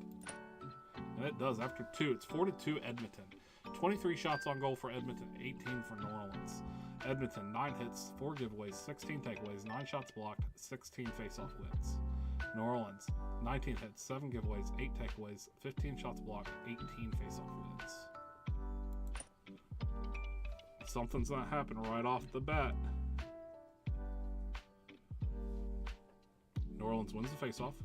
And it does after 2. It's 4-2 Edmonton. 23 shots on goal for Edmonton, 18 for New Orleans. Edmonton, 9 hits, 4 giveaways, 16 takeaways, 9 shots blocked, 16 face-off wins. New Orleans, 19 hits, 7 giveaways, 8 takeaways, 15 shots blocked, 18 face-off wins. Something's not happening right off the bat. New Orleans wins the face-off,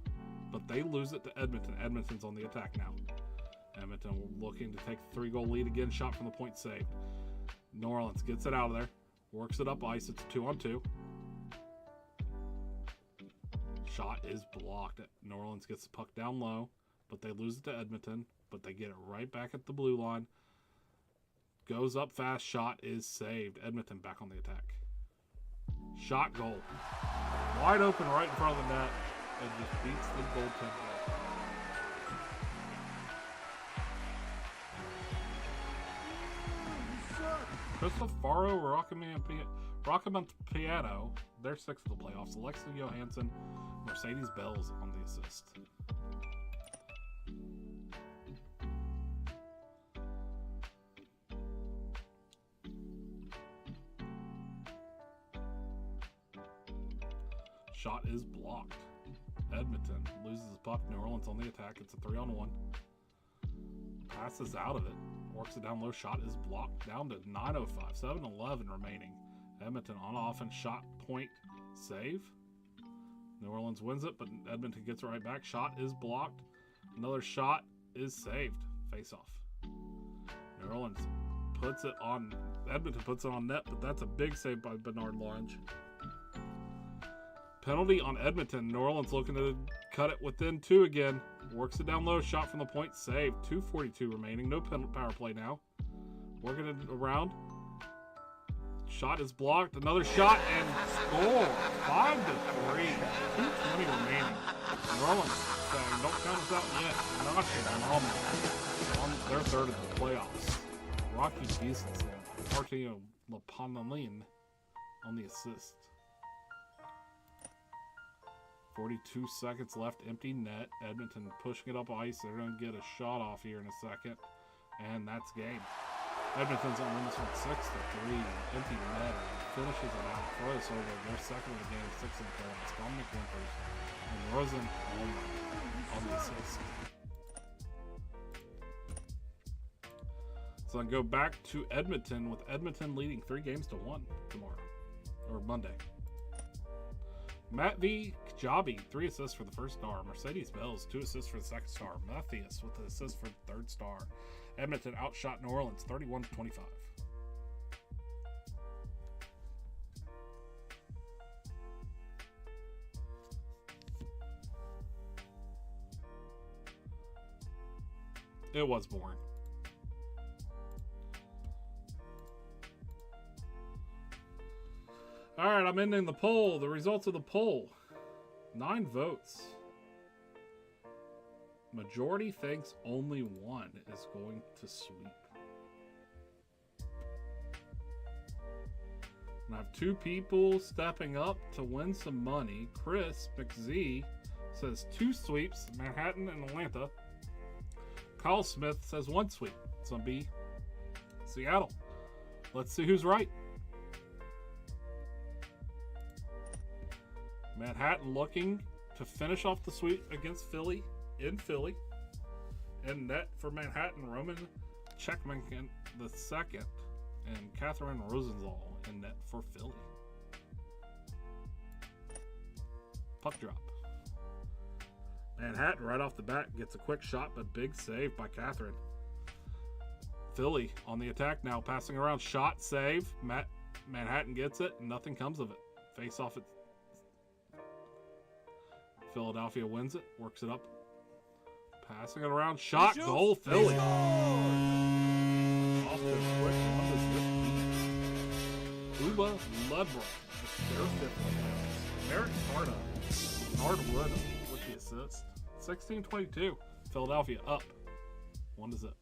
but they lose it to Edmonton. Edmonton's on the attack now. Edmonton looking to take the 3-goal lead again. Shot from the point saved. New Orleans gets it out of there. Works it up ice. It's 2-on-2. Shot is blocked. New Orleans gets the puck down low, but they lose it to Edmonton. But they get it right back at the blue line. Goes up fast. Shot is saved. Edmonton back on the attack. Shot, goal. Wide open right in front of the net. And just beats the goaltender. Cristofaro Roccamontiano, they're 6th of the playoffs. Alexa Johansson, Mercedes Bells on the assist. Shot is blocked. Edmonton loses the puck. New Orleans on the attack. It's a 3-on-1. Passes out of it. Works it down low. Shot is blocked. Down to 9:05. 7:11 remaining. Edmonton on offense. Shot, point, save. New Orleans wins it, but Edmonton gets it right back. Shot is blocked. Another shot is saved. Face off. New Orleans puts it on. Edmonton puts it on net, but that's a big save by Bernard Lawrence. Penalty on Edmonton. New Orleans looking to cut it within 2 again. Works it down low. Shot from the point. Saved. 2:42 remaining. No power play now. Working it around. Shot is blocked. Another shot and score. 5-3. 2:20 remaining. New Orleans saying, don't count us out yet. Notching on their 3rd of the playoffs. Rocky Beasons and Artio Lapanalin on the assist. 42 seconds left, empty net. Edmonton pushing it up ice. They're going to get a shot off here in a second, and that's game. Edmonton's going to win this one 6-3. Empty net finishes it out. Throws over their 2nd of the game, 6th in the playoffs. Dominic Winters and Rosen on the assist. So I go back to Edmonton with Edmonton leading 3-1 tomorrow, or Monday. Matt V. Kajabi, 3 assists for the 1st star. Mercedes Bells, 2 assists for the 2nd star. Matthias with the assist for the 3rd star. Edmonton outshot New Orleans 31-25. It was boring. All right, I'm ending the poll. The results of the poll. 9 votes. Majority thinks only one is going to sweep. And I have 2 people stepping up to win some money. Chris McZ says 2 sweeps, Manhattan and Atlanta. Kyle Smith says 1 sweep. It's going to be Seattle. Let's see who's right. Manhattan looking to finish off the sweep against Philly in Philly. And net for Manhattan, Roman Checkman the second, and Catherine Rosenthal in net for Philly. Puck drop. Manhattan right off the bat gets a quick shot, but big save by Catherine. Philly on the attack now, passing around, shot, save. Manhattan gets it, and nothing comes of it. Face off it. Philadelphia wins it, works it up. Passing it around, shot, goal, Philly. Off to a quick one. Uba Ludbrook, their 5th playoffs. Merritt Hardwood with the assist. 16-22. Philadelphia up 1-0.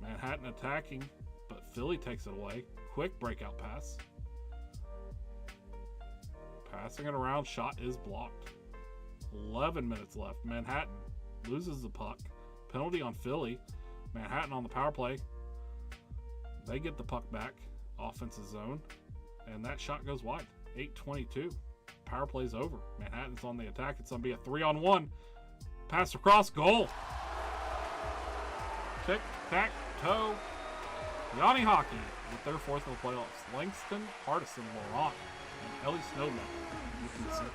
Manhattan attacking, but Philly takes it away. Quick breakout pass. Passing it around, shot is blocked. 11 minutes left. Manhattan loses the puck. Penalty on Philly. Manhattan on the power play. They get the puck back. Offensive zone. And that shot goes wide. 8:22. Power play's over. Manhattan's on the attack. It's going to be a 3-on-1. Pass across, goal. Tic-tac-toe. Yanni Hockey with their 4th in the playoffs. Langston, Hardison, Laurent, and Ellie Snowman with the assist.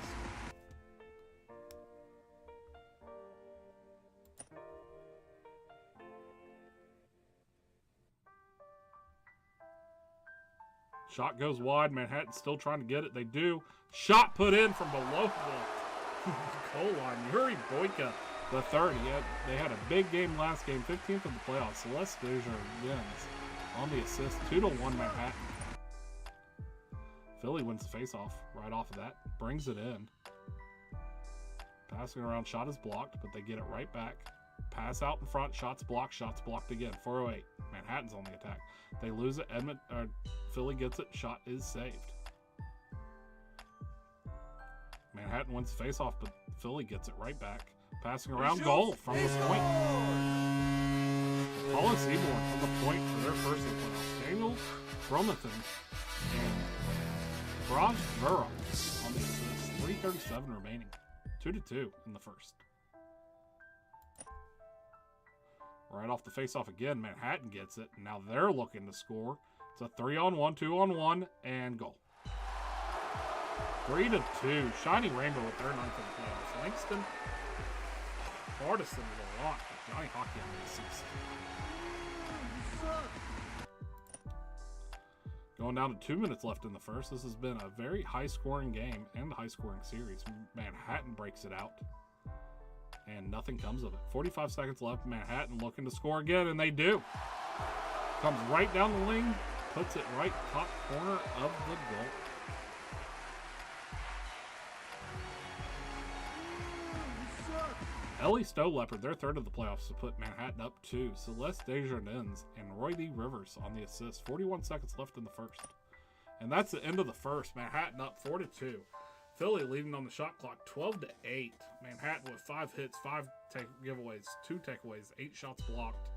Shot goes wide. Manhattan's still trying to get it. They do. Shot put in from below the goal line. Yuri Boyka, the third. They had a big game last game. 15th of the playoffs. Celeste Desjardins wins on the assist. 2-1 Manhattan. Philly wins the faceoff right off of that. Brings it in. Passing around. Shot is blocked, but they get it right back. Pass out in front. Shots blocked. Shots blocked again. 4:08. Manhattan's on the attack. They lose it. Philly gets it. Shot is saved. Manhattan wins the faceoff, but Philly gets it right back. Passing around, goal from the point. Apollo Seaborn from the point for their first in the playoffs. Daniel Bromathan and Raj Vera on the assist. 3:37 remaining. 2-2 in the first. Right off the faceoff again, Manhattan gets it. Now they're looking to score. It's a 3-on-1, 2-on-1, and goal. 3-2. Shiny Rainbow with their 9th in the playoffs. Langston, Hardison, Laurent, Johnny Hockey on the assist. Going down to 2 minutes left in the first. This has been a very high-scoring game and a high-scoring series. Manhattan breaks it out, and nothing comes of it. 45 seconds left. Manhattan looking to score again, and they do. Comes right down the wing, puts it right top corner of the goal. Ellie Stoleopard, their 3rd of the playoffs, to put Manhattan up 2. Celeste Desjardins and Roy D. Rivers on the assist. 41 seconds left in the first. And that's the end of the first. Manhattan up 4-2. Philly leading on the shot clock 12-8. Manhattan with 5 hits, 5 giveaways, 2 takeaways, 8 shots blocked,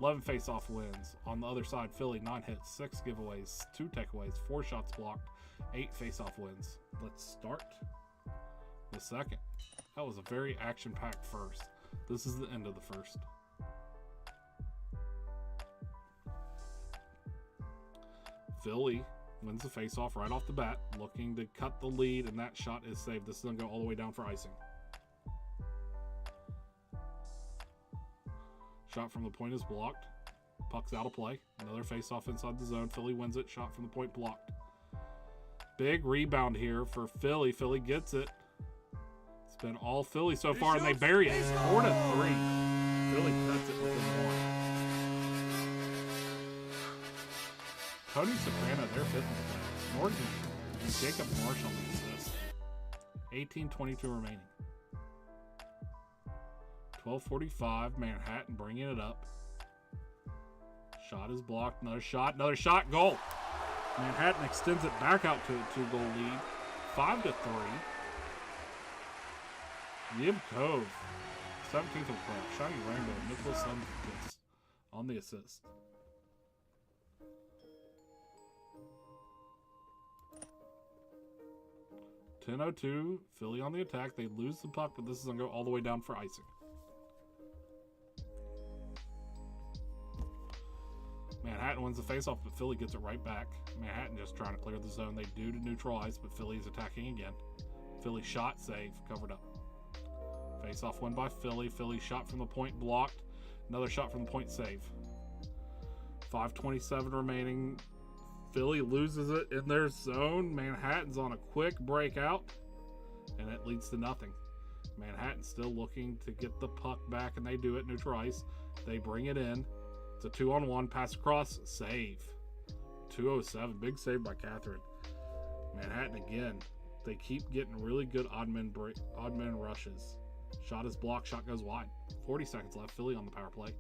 11 face-off wins. On the other side, Philly 9 hits, 6 giveaways, 2 takeaways, 4 shots blocked, 8 face-off wins. Let's start the second. That was a very action-packed first. This is the end of the first. Philly wins the faceoff right off the bat, looking to cut the lead, and that shot is saved. This is going to go all the way down for icing. Shot from the point is blocked. Puck's out of play. Another faceoff inside the zone. Philly wins it. Shot from the point blocked. Big rebound here for Philly. Philly gets it. It's been all Philly so far, and they bury it. 4-3. Philly cuts it within 1. Tony Soprano, they're 5th in the playoffs. Norton and Jacob Marsh on the assist. 18:22 remaining. 12:45. Manhattan bringing it up. Shot is blocked. Another shot. Another shot. Goal. Manhattan extends it back out to a 2-goal lead. 5-3. Yib Cove. 17th of play. Shiny Rainbow. Nicholas Sunkiss on the assist. .10:02. Philly on the attack. They lose the puck, but this is going to go all the way down for icing. Manhattan wins the faceoff, but Philly gets it right back. Manhattan just trying to clear the zone. They do to neutralize, but Philly is attacking again. Philly shot, save, covered up. Faceoff win by Philly. Philly shot from the point, blocked. Another shot from the point, save. 5:27 remaining. Philly loses it in their zone. Manhattan's on a quick breakout, and it leads to nothing. Manhattan still looking to get the puck back, and they do it. Neutral ice. They bring it in. It's a 2-on-1. Pass across. Save. 2:07. Big save by Catherine. Manhattan again. They keep getting really good odd man rushes. Shot is blocked. Shot goes wide. 40 seconds left. Philly on the power play.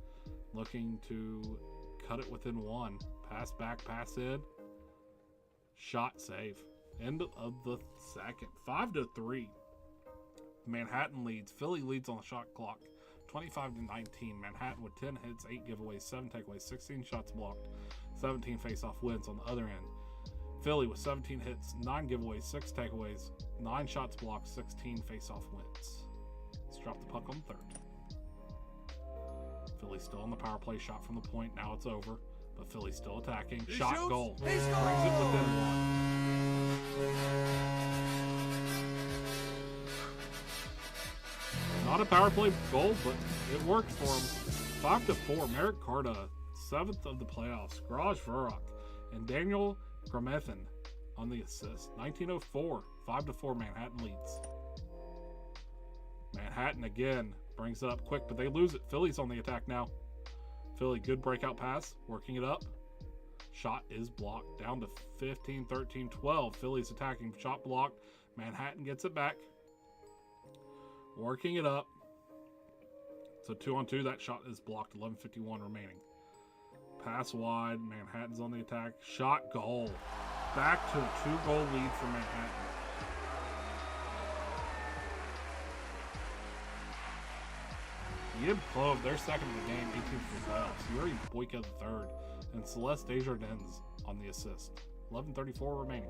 Looking to cut it within one. Pass back. Pass in. Shot, save. End of the second. 5-3. Manhattan leads. Philly leads on the shot clock. 25-19. Manhattan with 10 hits, 8 giveaways, 7 takeaways, 16 shots blocked, 17 face-off wins on the other end. Philly with 17 hits, 9 giveaways, 6 takeaways, 9 shots blocked, 16 face-off wins. Let's drop the puck on the third. Philly's still on the power play. Shot from the point. Now it's over. But Philly's still attacking. Shot, goal. Brings it within one. Not a power play goal, but it worked for him. 5-4. Merrick Carta, 7th of the playoffs. Garage Verrock and Daniel Gramethan on the assist. 19:04. 5-4. Manhattan leads. Manhattan again brings it up quick, but they lose it. Philly's on the attack now. Philly, good breakout pass, working it up. Shot is blocked. Down to 15, 13, 12. Philly's attacking. Shot blocked. Manhattan gets it back. Working it up. So 2-on-2. That shot is blocked. 11:51 remaining. Pass wide. Manhattan's on the attack. Shot, goal. Back to a 2-goal lead for Manhattan. Yib Clove, they're second in the game, 18th for the playoffs. Yuri Boyka the third, and Celeste Desjardins on the assist. 11:34 remaining.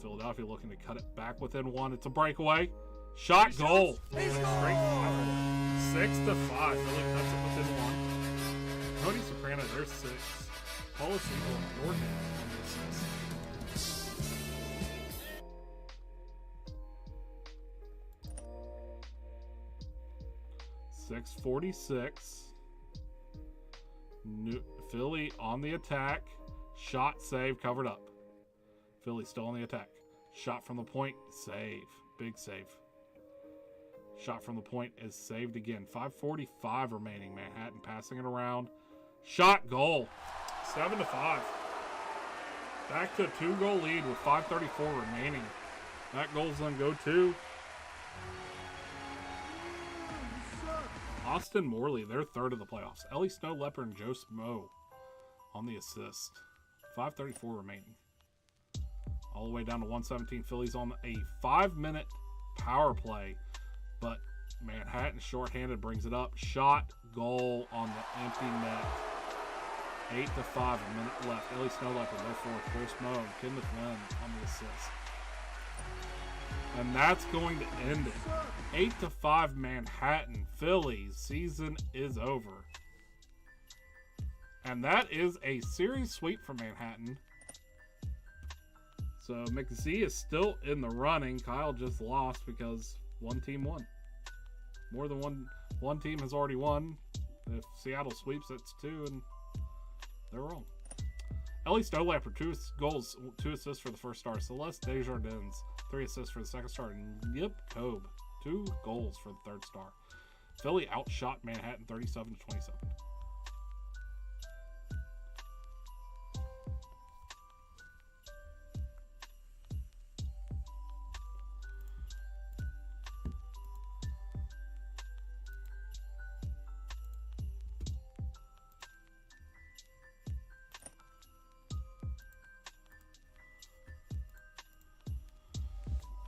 Philadelphia looking to cut it back within one. It's a breakaway. Shot, goal. Great tackle. 6-5. Philly cuts it within one. Cody Soprano, there's 6. Policy on Jordan on the assist. 6:46. Philly on the attack. Shot, save, covered up. Philly still on the attack. Shot from the point, save. Big save. Shot from the point is saved again. 5:45 remaining. Manhattan passing it around. Shot, goal. 7-5. Back to a 2-goal lead with 5:34 remaining. That goal's gonna go to Austin Morley. They're third of the playoffs. Ellie Snow Leopard and Joe Smo on the assist. 5:34 remaining. All the way down to 117. Phillies on a 5-minute power play, but Manhattan shorthanded brings it up. Shot, goal on the empty net. 8-5, a minute left. Ellie Snow Leopard, they're fourth. Joe Smo and Kenneth Lynn on the assist. And that's going to end it. 8-5 Manhattan. Phillies season is over. And that is a series sweep for Manhattan. So McZ is still in the running. Kyle just lost because one team won. More than one team has already won. If Seattle sweeps, it's 2, and they're wrong. Ellie Snow Leopard, 2 goals, 2 assists for the first star. Celeste Desjardins, 3 assists for the second star. And Yip Kobe, 2 goals for the third star. Philly outshot Manhattan 37-27.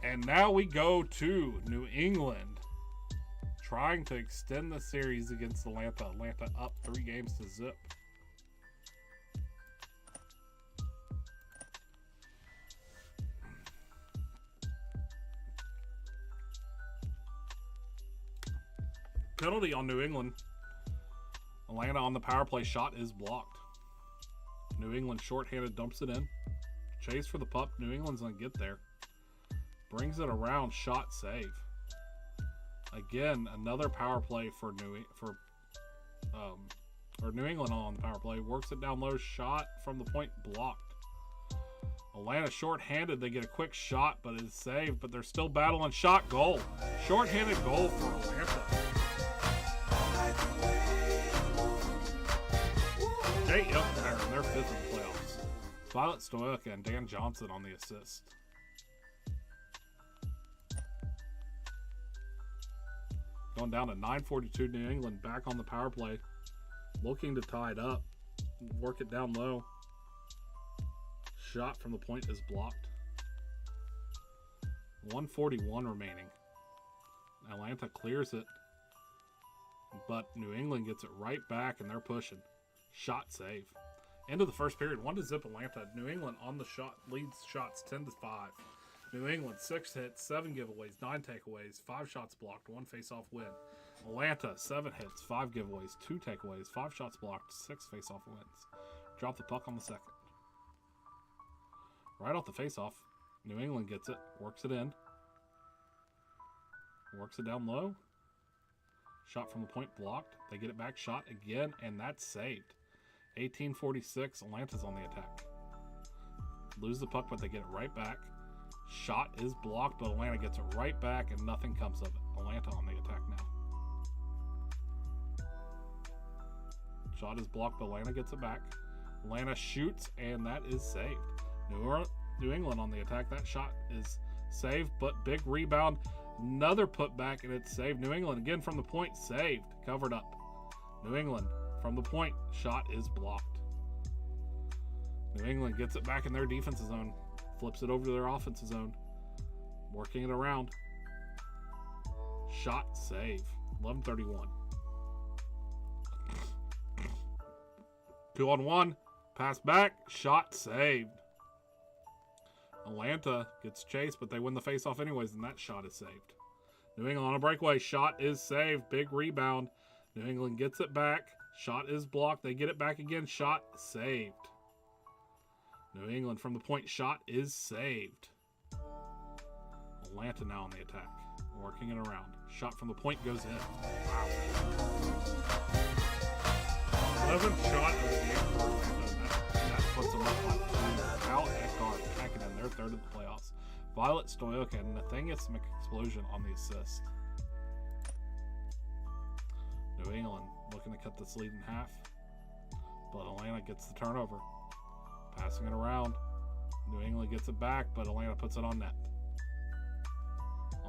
And now we go to New England, trying to extend the series against Atlanta. Atlanta up 3 games to zip. Penalty on New England. Atlanta on the power play. Shot is blocked. New England shorthanded, dumps it in. Chase for the puck. New England's going to get there. Brings it around. Shot, save. Again, another power play for New England on the power play. Works it down low. Shot from the point, blocked. Atlanta shorthanded. They get a quick shot, but it's saved. But they're still battling. Shot, goal. Shorthanded goal for Atlanta. Jay Ilkner in their 5th in the playoffs. Violet Stoyka and Dan Johnson on the assist. Going down to 9:42, New England back on the power play. Looking to tie it up. Work it down low. Shot from the point is blocked. 1:41 remaining. Atlanta clears it. But New England gets it right back and they're pushing. Shot, save. End of the first period. 1-0 Atlanta. New England on the shot leads shots 10-5. New England 6 hits, 7 giveaways, 9 takeaways, 5 shots blocked, 1 face-off win. Atlanta 7 hits, 5 giveaways, 2 takeaways, 5 shots blocked, 6 face-off wins. Drop the puck on the second. Right off the face-off, New England gets it, works it in, works it down low. Shot from the point blocked. They get it back, shot again, and that's saved. 18:46, Atlanta's on the attack. Lose the puck, but they get it right back. Shot is blocked, but Atlanta gets it right back, and nothing comes of it. Atlanta on the attack now. Shot is blocked, but Atlanta gets it back. Atlanta shoots, and that is saved. New England on the attack. That shot is saved, but big rebound. Another putback, and it's saved. New England again from the point, saved. Covered up. New England from the point. Shot is blocked. New England gets it back in their defensive zone. Flips it over to their offensive zone. Working it around. Shot, save. 11:31. 2-on-1. Pass back. Shot, saved. Atlanta gets chased, but they win the face-off anyways, and that shot is saved. New England on a breakaway. Shot is saved. Big rebound. New England gets it back. Shot is blocked. They get it back again. Shot saved. New England from the point. Shot is saved. Atlanta now on the attack. Working it around. Shot from the point goes in. Wow. 11th shot of the game for Atlanta. That puts them up on 2. Al Eckhart packing in their 3rd of the playoffs. Violet Stoyka and Nathanias McExplosion on the assist. New England looking to cut this lead in half. But Atlanta gets the turnover. Passing it around. New England gets it back, but Atlanta puts it on net.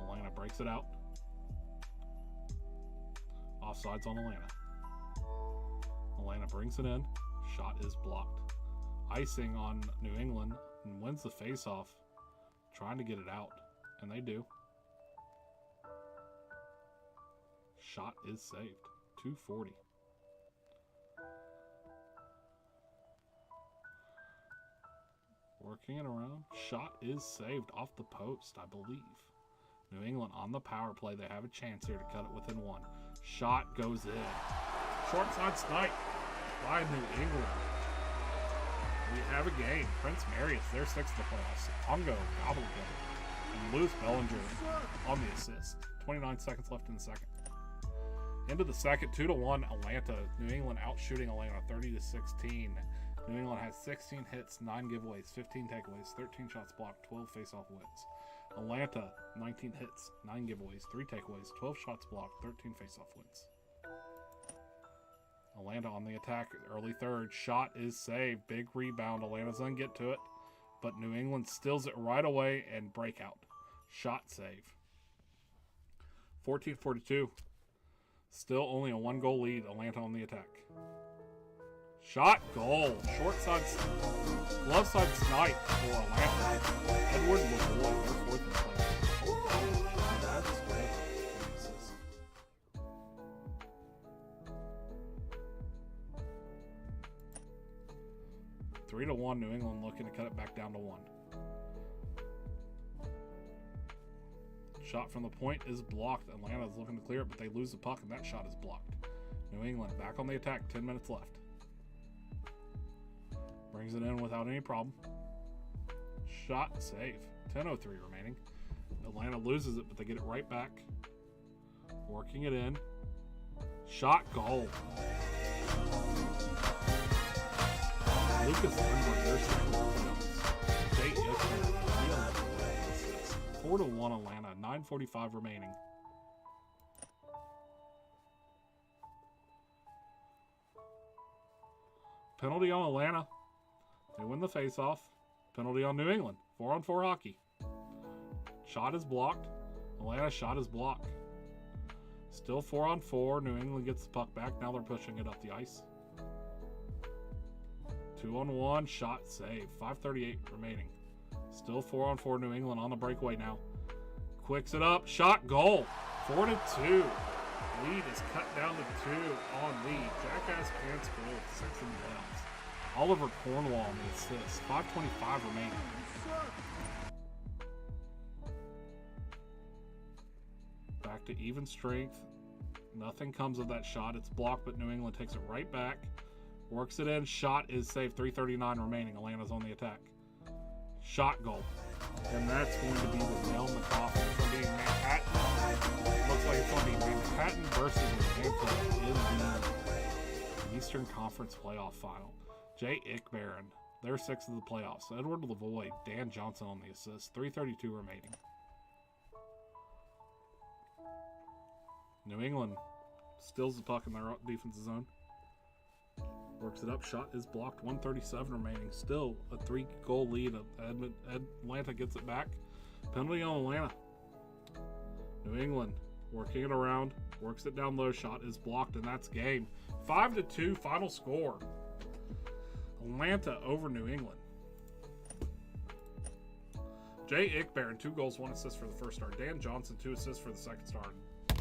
Atlanta breaks it out. Offsides on Atlanta. Atlanta brings it in. Shot is blocked. Icing on New England and wins the face-off. Trying to get it out. And they do. Shot is saved. 2:40. Working it around. Shot is saved off the post, I believe. New England on the power play. They have a chance here to cut it within 1. Shot goes in. Short side snipe by New England. We have a game. Prince Marius, they're 6th in the playoffs. Tongo, Gobblegut, and Louis Bellinger on the assist. 29 seconds left in the second. Into the second, 2-1 Atlanta. New England outshooting Atlanta 30-16. New England has 16 hits, 9 giveaways, 15 takeaways, 13 shots blocked, 12 face-off wins. Atlanta, 19 hits, 9 giveaways, 3 takeaways, 12 shots blocked, 13 face-off wins. Atlanta on the attack, early 3rd. Shot is saved. Big rebound. Atlanta's going to get to it, but New England steals it right away and breakout. Shot save. 14:42. Still only a 1-goal lead. Atlanta on the attack. Shot, goal. Short side, glove side snipe for Atlanta. Edward LeBoy, their 4th in the playoffs. 3-1. New England looking to cut it back down to 1. Shot from the point is blocked. Atlanta is looking to clear it, but they lose the puck, and that shot is blocked. New England back on the attack. 10 minutes left. Brings it in without any problem. Shot save. 10:03 remaining. Atlanta loses it, but they get it right back. Working it in. Shot, goal. Lucas Lindbergh, there's 4-1 Atlanta. 9:45 remaining. Penalty on Atlanta. They win the faceoff. Penalty on New England. 4-on-4 hockey. Shot is blocked. Atlanta shot is blocked. Still 4-on-4. New England gets the puck back. Now they're pushing it up the ice. 2-on-1. Shot save. 5:38 remaining. Still 4-on-4. New England on the breakaway now. Quicks it up. Shot, goal. 4-2. Lead is cut down to 2 on the Jackass Pants goal. 6 in the playoffs. Oliver Cornwall on the assist. 5:25 remaining. Back to even strength. Nothing comes of that shot. It's blocked, but New England takes it right back. Works it in. Shot is saved. 3:39 remaining. Atlanta's on the attack. Shot, goal. And that's going to be the nail in the coffin. It's going to be Manhattan. Looks like it's going to be Manhattan versus Atlanta in the Eastern Conference playoff final. Jay Ickbarren. They're 6th of the playoffs. Edward Lavoie, Dan Johnson on the assist. 3:32 remaining. New England steals the puck in their defensive zone. Works it up. Shot is blocked. 1:37 remaining. Still a 3-goal lead. Atlanta gets it back. Penalty on Atlanta. New England working it around. Works it down low. Shot is blocked, and that's game. 5-2 final score. Atlanta over New England. Jay Ickbarren, 2 goals, 1 assist for the first star. Dan Johnson, 2 assists for the second star.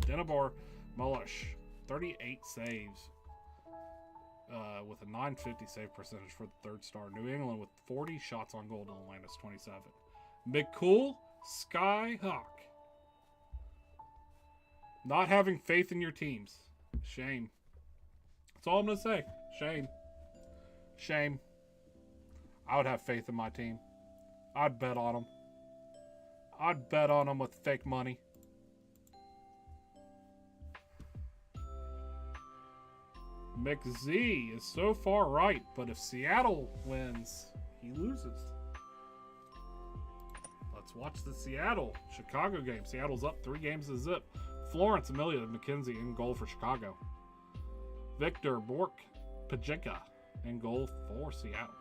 Denibar Mulush, 38 saves with a 950 save percentage for the third star. New England with 40 shots on goal to Atlanta's 27. McCool Skyhawk. Not having faith in your teams. Shame. That's all I'm going to say. Shame. Shame. I would have faith in my team. I'd bet on them. I'd bet on them with fake money. McZ is so far right, but if Seattle wins, he loses. Let's watch the Seattle-Chicago game. Seattle's up 3 games to zip. Florence Amelia McKenzie in goal for Chicago. Victor Bork Pajika in goal for Seattle.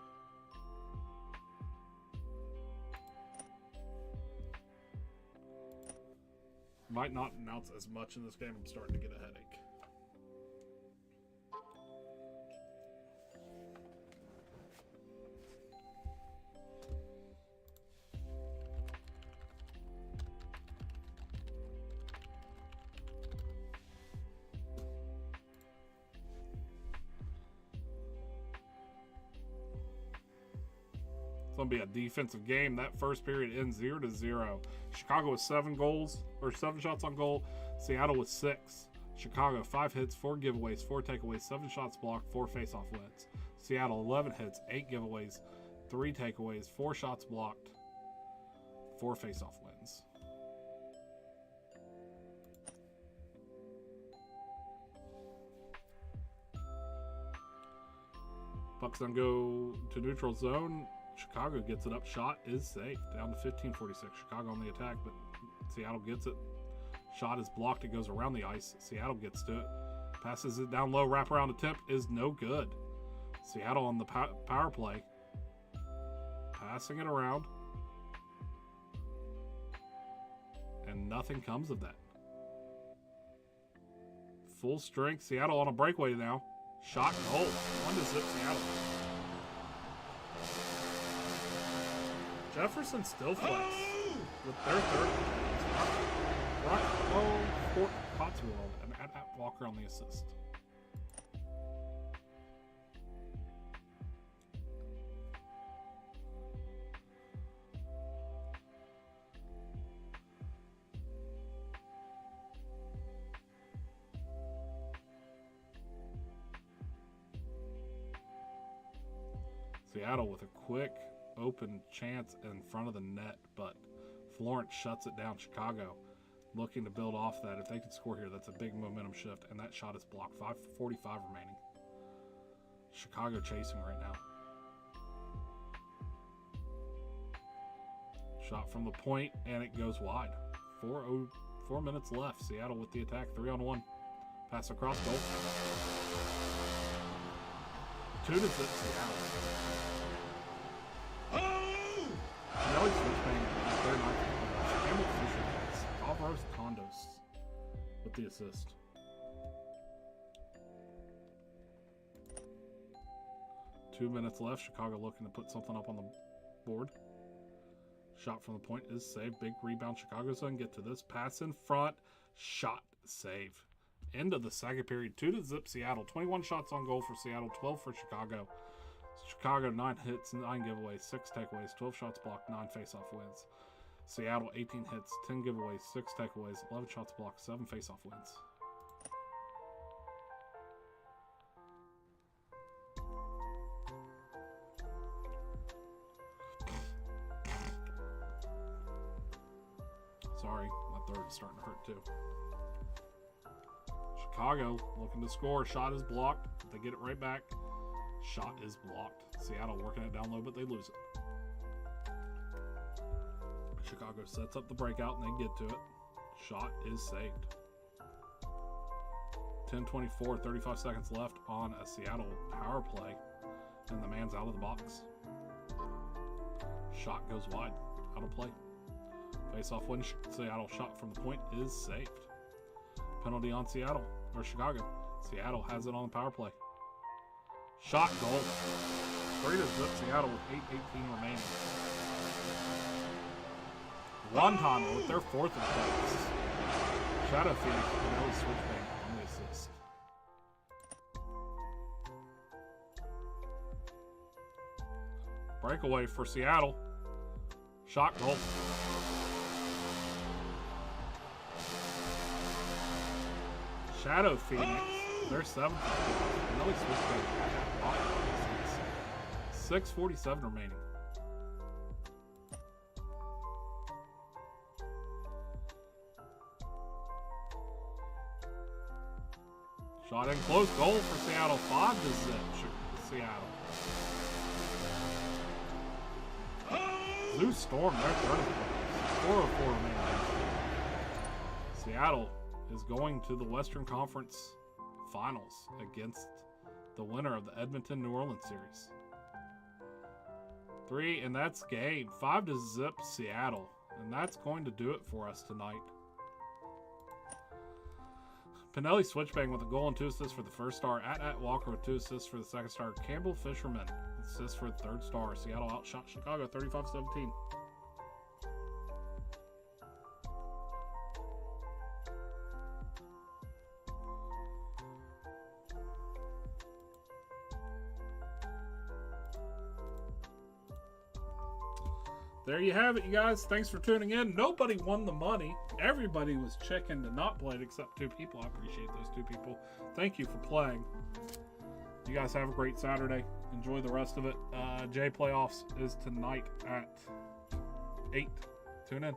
Might not announce as much in this game. I'm starting to get a headache. It's going to be a defensive game. That first period ends 0-0. Chicago with 7 shots on goal. Seattle with 6. Chicago 5 hits, 4 giveaways, 4 takeaways, 7 shots blocked, 4 faceoff wins. Seattle 11 hits, 8 giveaways, 3 takeaways, 4 shots blocked, 4 faceoff wins. Pucks then go to neutral zone. Chicago gets it up. Shot is safe. Down to 15:46. Chicago on the attack, but Seattle gets it. Shot is blocked. It goes around the ice. Seattle gets to it. Passes it down low. Wraparound attempt is no good. Seattle on the power play. Passing it around. And nothing comes of that. Full strength. Seattle on a breakaway now. Shot, goal. 1-0 Seattle. Jefferson still flex with their third. Fort Cotswold and At Walker on the assist. Seattle with a quick open chance in front of the net, but Florence shuts it down. Chicago looking to build off that. If they could score here, that's a big momentum shift, and that shot is blocked. 5:45 remaining. Chicago chasing right now. Shot from the point, and it goes wide. 4 minutes left. Seattle with the attack. 3-on-1. Pass across goal. 2-0 Seattle. Nelly Switchbang, third night. Campbell Fisher hits. Alvaros Condos with the assist. Two minutes left. Chicago looking to put something up on the board. Shot from the point is saved. Big rebound. Chicago's going to get to this. Pass in front. Shot save. End of the second period. 2-0 Seattle. 21 shots on goal for Seattle. 12 for Chicago. Chicago 9 hits, 9 giveaways, 6 takeaways, 12 shots blocked, 9 face-off wins. Seattle 18 hits, 10 giveaways, 6 takeaways, 11 shots blocked, 7 face-off wins. Sorry, my throat is starting to hurt too. Chicago looking to score. Shot is blocked. They get it right back. Shot is blocked. Seattle working it down low, but they lose it. Chicago sets up the breakout and they get to it. Shot is saved. 10:24, 35 seconds left on a Seattle power play, and the man's out of the box. Shot goes wide. Out of play. Face-off win. Seattle shot from the point is saved. Penalty on Seattle, or Chicago. Seattle has it on the power play. Shot goal. 3-0 Seattle with 8:18 remaining. One timer with their fourth of plays. Shadow Phoenix with no switchbang on the assist. Breakaway for Seattle. Shot goal. Shadow Phoenix, their seventh. Another switchbang. 6:47 remaining. Shot in close. Goal for Seattle. 5-0 Seattle. Zeus Storm, their third of the playoffs. 4:04 remaining. Seattle is going to the Western Conference Finals against the winner of the Edmonton-New Orleans series. 3, and that's game. 5-0 Seattle. And that's going to do it for us tonight. Pinelli Switchbang with a goal and 2 assists for the first star. At Walker with 2 assists for the second star. Campbell Fisherman assists for the third star. Seattle outshot Chicago 35-17. There you have it, you guys. Thanks for tuning in. Nobody won the money. Everybody was checking to not play it except 2 people. I appreciate those 2 people. Thank you for playing. You guys have a great Saturday. Enjoy the rest of it. J Playoffs is tonight at 8. Tune in.